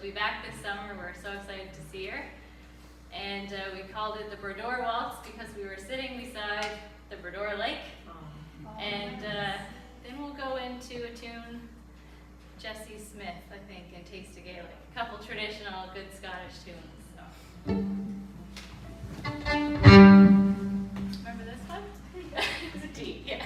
be back this summer. We're so excited to see her. And we called it the Brodor Waltz because we were sitting beside the Brodor Lake. And then we'll go into a tune, Jessie Smith, I think, and Taste of Gaelic. A couple traditional good Scottish tunes. So. Remember this one? It's a D, yeah.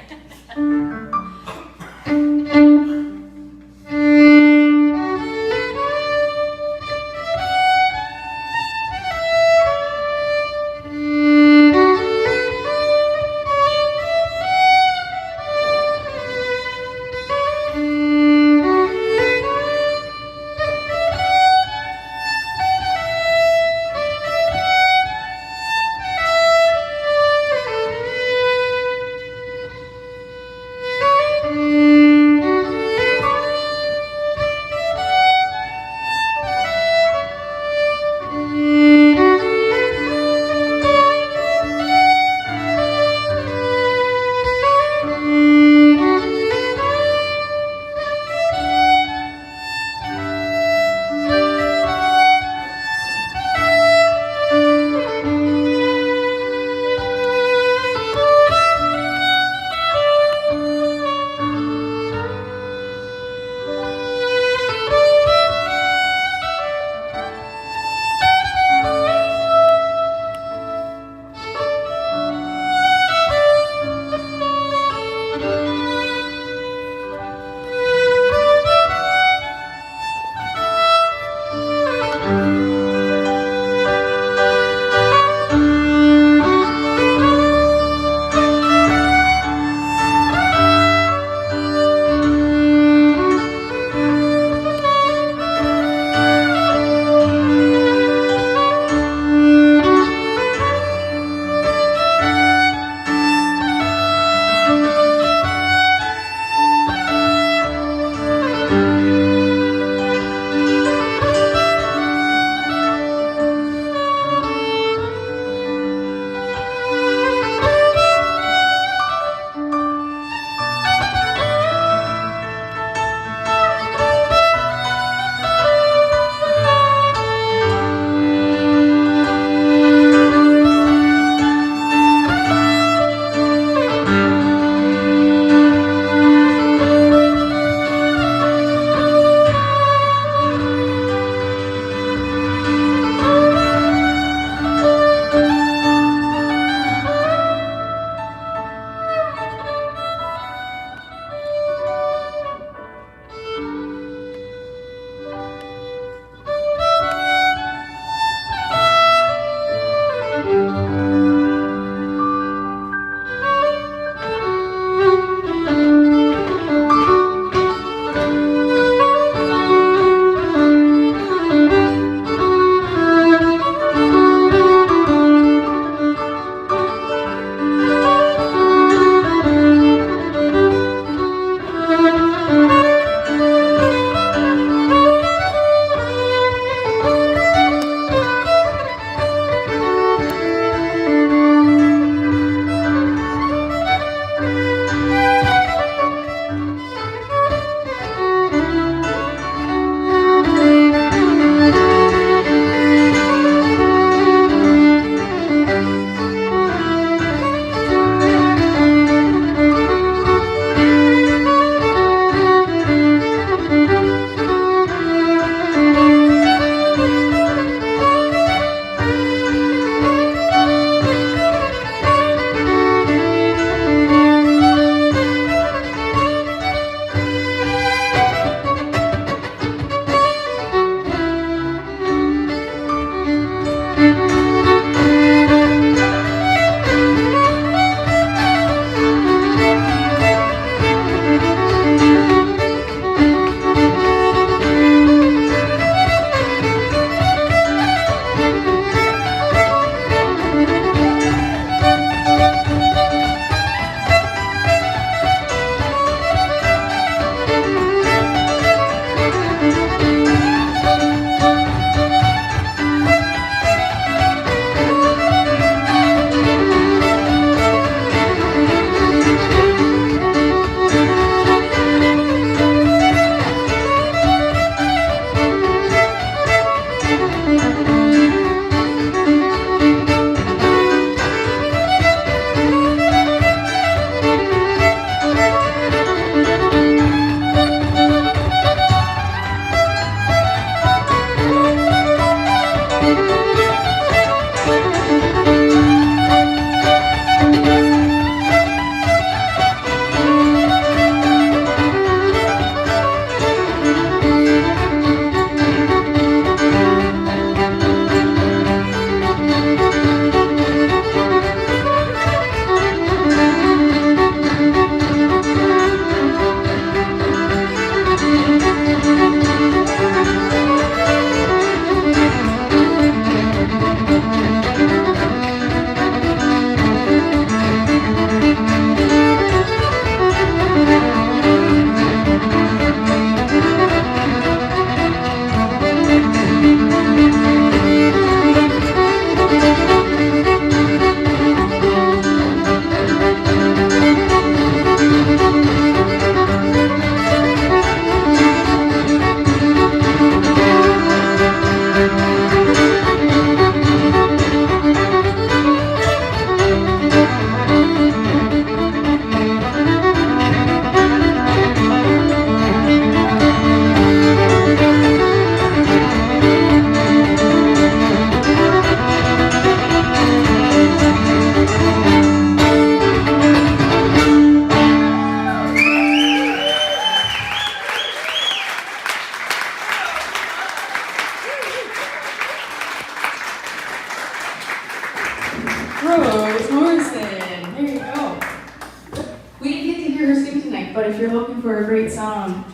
but if you're looking for a great song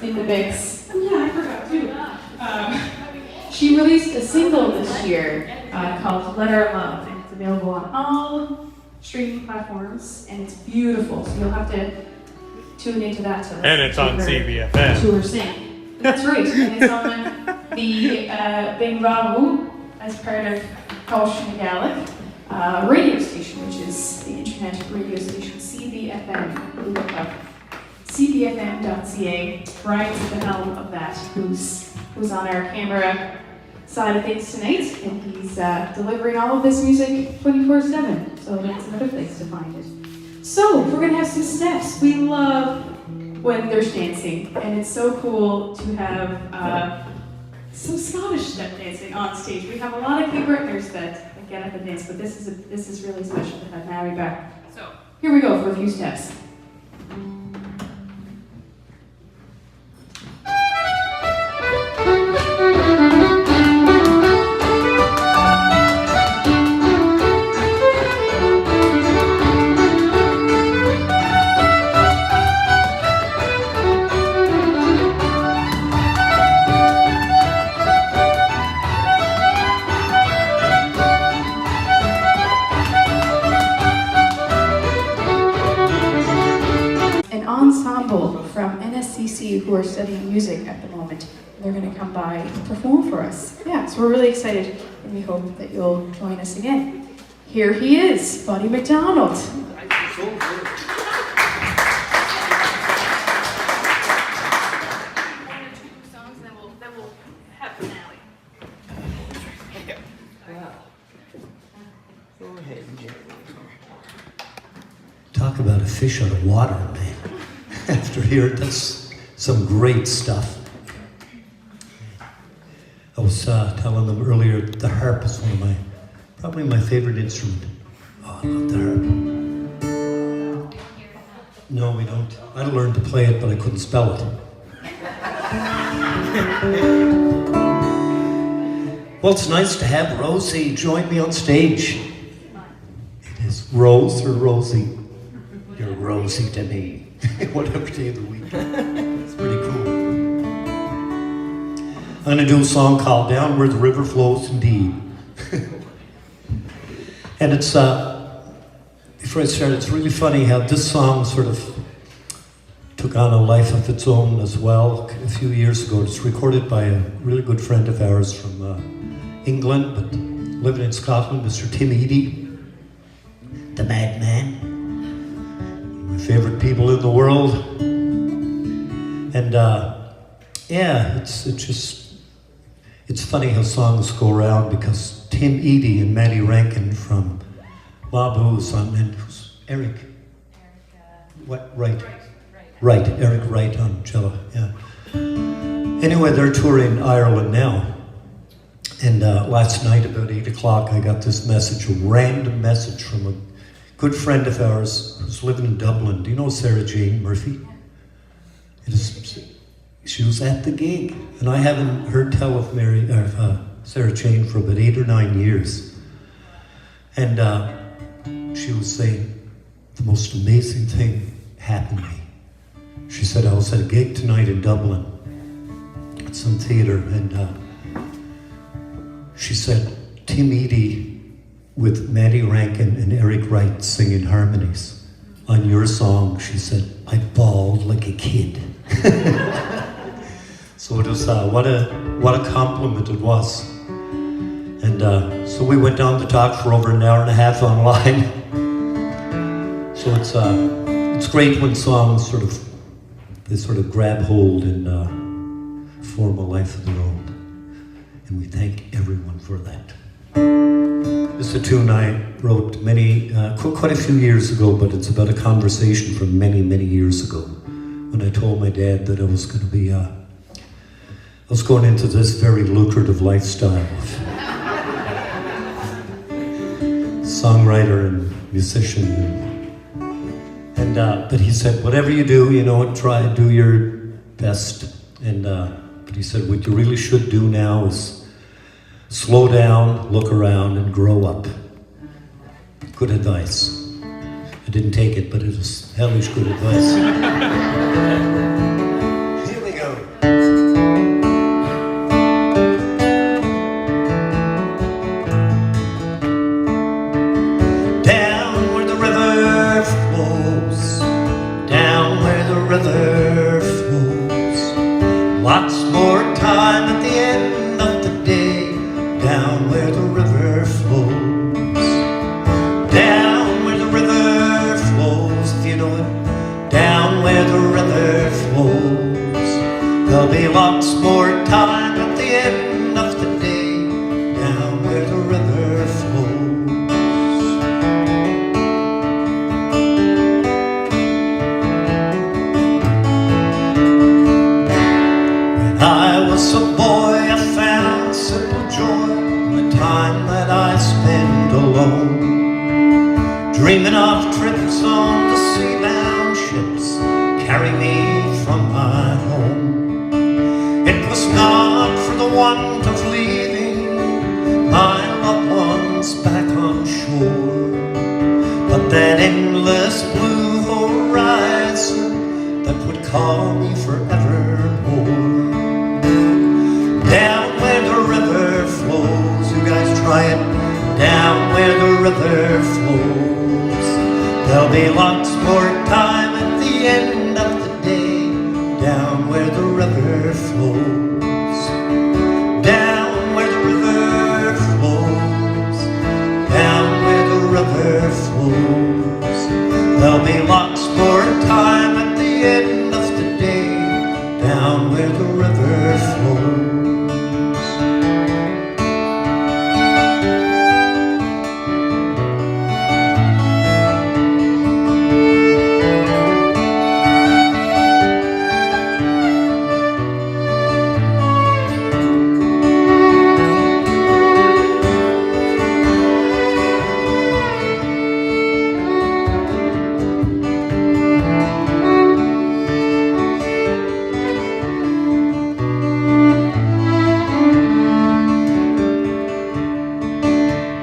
in the mix, oh yeah, I forgot too. She released a single this year called Letter of Love, and it's available on all streaming platforms, and it's beautiful, so you'll have to tune into that to listen And it's on CBFM. to her sing. That's right, and it's on the Bing Bahu as part of Culture Gaelic radio station, which is the internet radio station CBFM. Look up cbfm.ca. Brian's at the helm of that, who's on our camera side of things tonight, and he's delivering all of this music 24/7. So that's another place to find it. So we're gonna have some steps. We love when there's dancing, and it's so cool to have some Scottish step dancing on stage. We have a lot of Cape Bretonners that get up and dance, but this is really special to have Maori back. So here we go for a few steps. From NSCC who are studying music at the moment. They're going to come by and perform for us. Yeah, so we're really excited, and we hope that you'll join us again. Here he is, Buddy McDonald. Talk about a fish out of water, man. After here, that's some great stuff. I was telling them earlier, the harp is probably my favorite instrument. Oh, I love the harp. No, we don't. I learned to play it, but I couldn't spell it. Well, it's nice to have Rosie join me on stage. It is Rose or Rosie. You're Rosie to me. Whatever day of the week. It's pretty cool. I'm going to do a song called Down Where the River Flows Indeed. And it's, before I start, it's really funny how this song sort of took on a life of its own as well a few years ago. It's recorded by a really good friend of ours from England, but living in Scotland, Mr. Tim Eady, the madman. My favorite people in the world, and yeah, it's funny how songs go around because Tim Eady and Maddie Rankin from Mabu's on, and who's Eric? Right, Eric Wright on cello. Yeah. Anyway, they're touring Ireland now, and last night about 8 o'clock, I got this message, a random message from a good friend of ours who's living in Dublin. Do you know Sarah Jane Murphy? She was at the gig, and I haven't heard tell of Sarah Jane for about 8 or 9 years. And she was saying, the most amazing thing happened to me. She said, I was at a gig tonight in Dublin at some theater, and she said, Tim Eady with Maddie Rankin and Eric Wright singing harmonies. On your song, she said, I bawled like a kid. So it was, what a compliment it was. And so we went down to talk for over an hour and a half online. So it's great when songs sort of grab hold and form a life of their own. And we thank everyone for that. This is a tune I wrote quite a few years ago, but it's about a conversation from many, many years ago when I told my dad that I was going into this very lucrative lifestyle of songwriter and musician. But he said, whatever you do, try to do your best. But he said, what you really should do now is slow down, look around, and grow up. Good advice. And didn't take it, but it was hellish good advice. Here we go. Down where the river flows, down where the river flows, lots more time at the end of the day, down where the river flows. Down where the river flows, if you know it, down where the river flows, there'll be lots more time at the end of the day, down where the river flows. When I was a boy, I found simple joy in the time that I spent alone, dreaming of trips on the sea-bound ships, carry me from my home. It was not for the want of leaving my loved ones back on shore, but that endless blue horizon that would call me forevermore. Down where the river flows, you guys try it, down where the river flows, there'll be lots more time at the end of the day, down where the river flows. Down where the river flows, down where the river flows, there'll be lots more time at the end of the day, down where the river flows.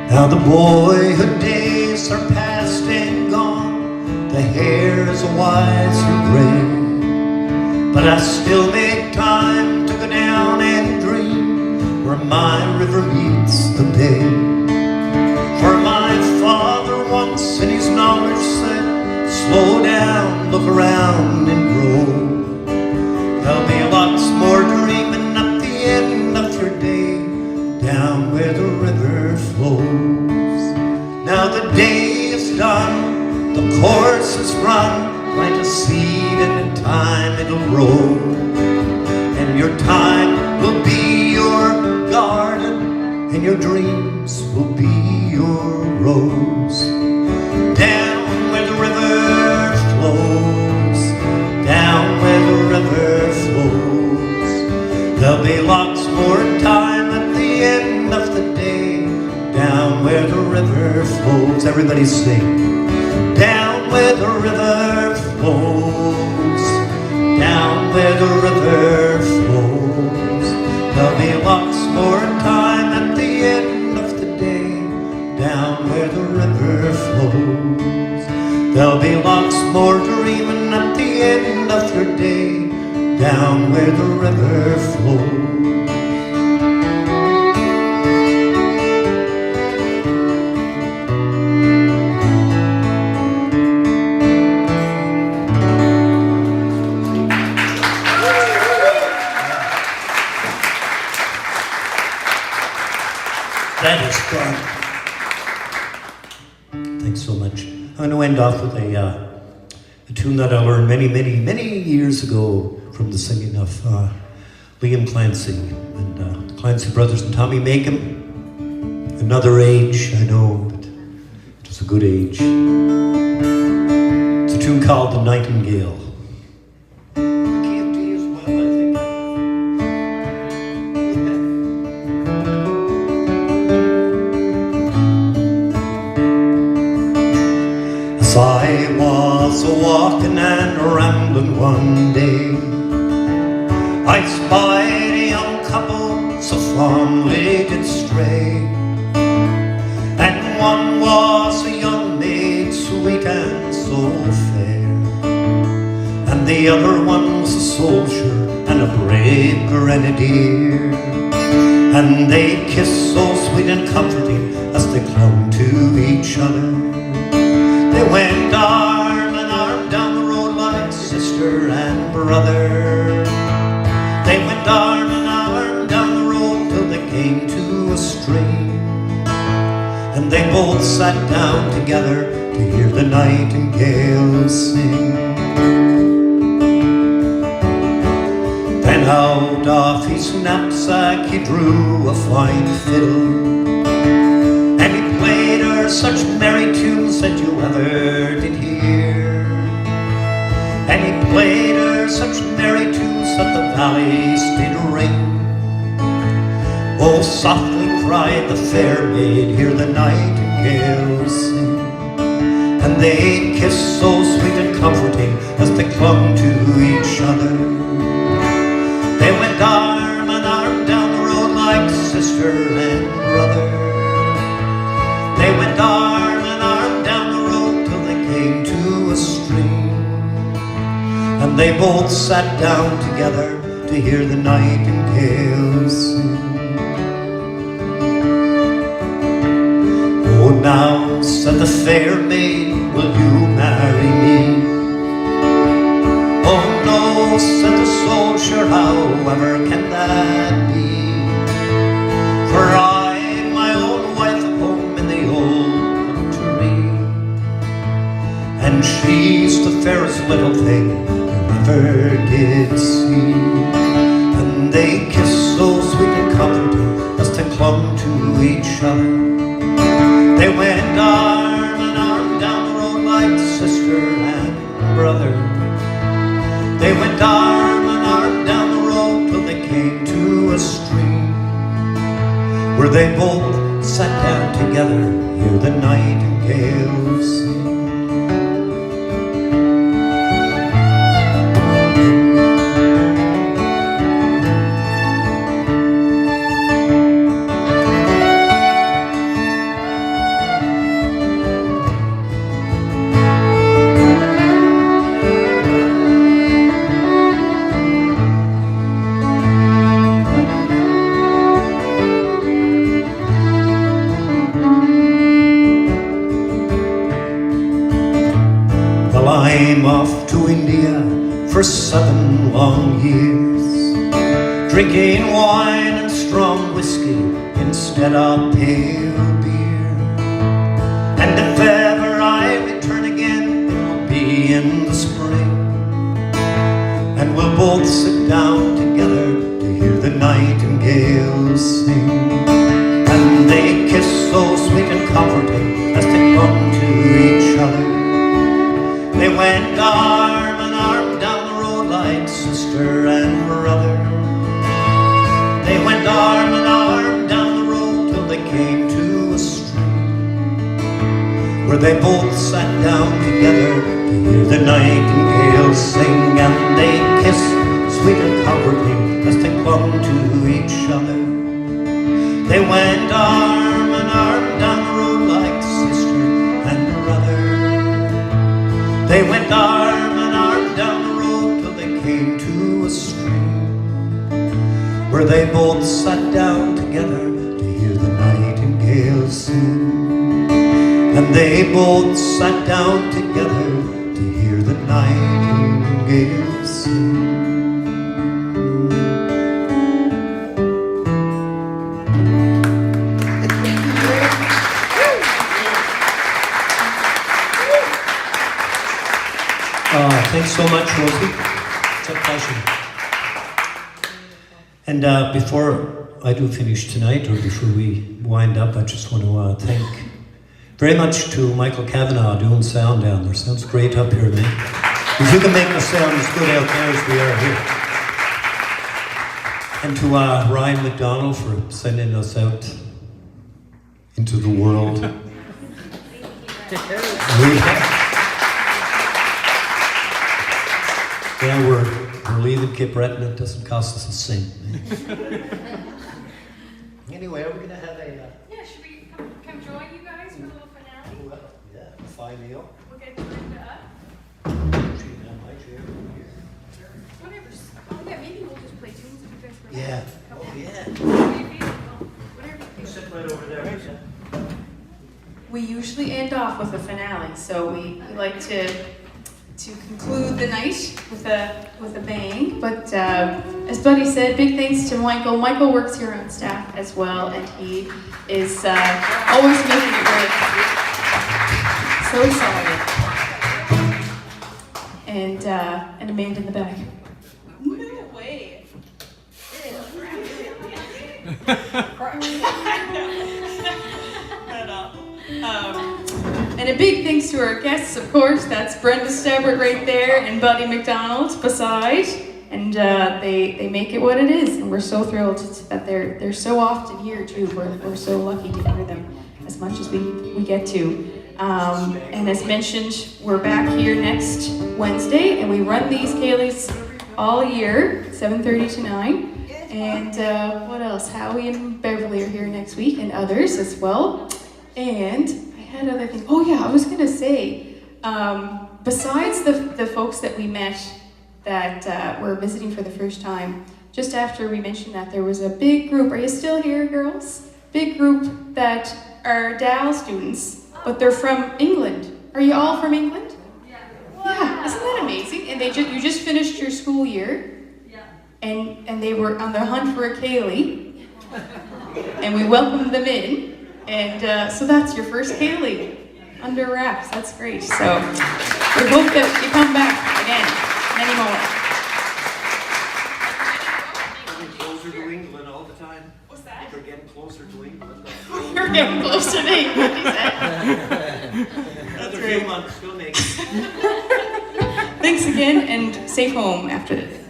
Now the boyhood days are past and gone, the hair is a wiser gray, but I still make time to go down and dream where my river meets the bay. For my father once in his knowledge said, slow down, look around and grow. There'll be lots more dreaming at the end of your day, down where the river flows. Now the day is done, the course is run, plant a seed and in time it'll grow, and your time will be your garden, and your dreams will be your rose. Down where the river flows, down where the river flows, there'll be lots more time at the end of the day, down where the river flows. Everybody sing. Down where the river flows, down where the river flows, there'll be lots more time at the end of the day, down where the river flows. There'll be lots more dreaming at the end of your day, down where the river flows. That is fun. Thanks so much. I'm going to end off with a tune that I learned many years ago from the singing of Liam Clancy and the Clancy brothers and Tommy Macon. Another age, I know, but it was a good age. It's a tune called The Nightingale. As I was a-walking and a-rambling one day, I spied a young couple so fondly did stray, and one was a young maid, sweet and so so fair. And the other one was a soldier and a brave grenadier. And they kissed so sweet and comforting as they clung to each other. They went arm in arm down the road like sister and brother. They went arm in arm down the road till they came to a stream. And they both sat down together to hear the nightingale sing. Then out of his knapsack he drew a fine fiddle, and he played her such merry tunes that you ever did hear. And he played her such merry tunes that the valleys did ring. Oh, softly cried the fair maid, hear the nightingale sing. And they kissed so sweet and comforting as they clung to each other. They went arm in arm down the road like sister and brother. They went arm in arm down the road till they came to a stream. And they both sat down together to hear the nightingale sing. Oh, now, said the fair maid, will you marry me? Oh no, said the soldier, however can that be? For I, my own wife, at home in the old country, and she's the fairest little thing you ever did see. And they kissed so sweet and comforting as they clung to each other. They went arm in arm down the road like sister and brother. They went arm in arm down the road till they came to a stream, where they both sat down together, hear the nightingale sing. I'm off to India for 7 long years, drinking wine and strong whiskey instead of pale beer. And if ever I return again, it'll be in the spring, and we'll both sit down together to hear the nightingale sing. And they kiss so sweet and comforting as they clung to each other. They went arm in arm down the road like sister and brother. They went arm in arm down the road till they came to a stream, where they both sat down together to hear the nightingale sing. And they kissed sweet and comforting as they clung to each other. They went arm in arm down the road like sister and brother. They went arm in arm down the road till they came to a stream, where they both sat down together to hear the nightingale sing. And they both sat down together to hear the nightingale sing. Thanks so much, Rosie. It's a pleasure. And before I do finish tonight, or before we wind up, I just want to thank very much to Michael Kavanagh doing sound down there. Sounds great up here, man. If you can make the sound as good out there as we are here. And to Ryan McDonald for sending us out into the world. Yeah, we're leaving Cape Breton. It doesn't cost us a cent. Anyway, are we going to have a... Yeah, should we come join you guys for a little finale? Well, yeah, a fine meal. We'll get Brenda up. Sit right over there. We usually end off with a finale, so we like to conclude the night with a bang. But as Buddy said, big thanks to Michael. Michael works here on staff as well, and he is always making it work. So solid. And Amanda in the back. No way. And a big thanks to our guests, of course. That's Brenda Stubbert right there and Buddy McDonald beside. And they make it what it is. And we're so thrilled that they're so often here too. We're so lucky to hear them as much as we get to. And as mentioned, we're back here next Wednesday, and we run these Ceilidhs all year, 7:30 to 9. And what else? Howie and Beverly are here next week, and others as well. And I had other things. Oh yeah, I was gonna say, besides the folks that we met that were visiting for the first time, just after we mentioned that, there was a big group. Are you still here, girls? Big group that are DAL students, but they're from England. Are you all from England? Yeah, isn't that amazing? And you just finished your school year. And they were on their hunt for a Ceilidh, and we welcomed them in, and so that's your first Ceilidh under wraps. That's great. So we hope that you come back again, many more. We're getting closer to England all the time. What's that? We're getting closer to England. You're getting closer to England, he said. Another few months, we'll make it. Thanks again, and safe home after this.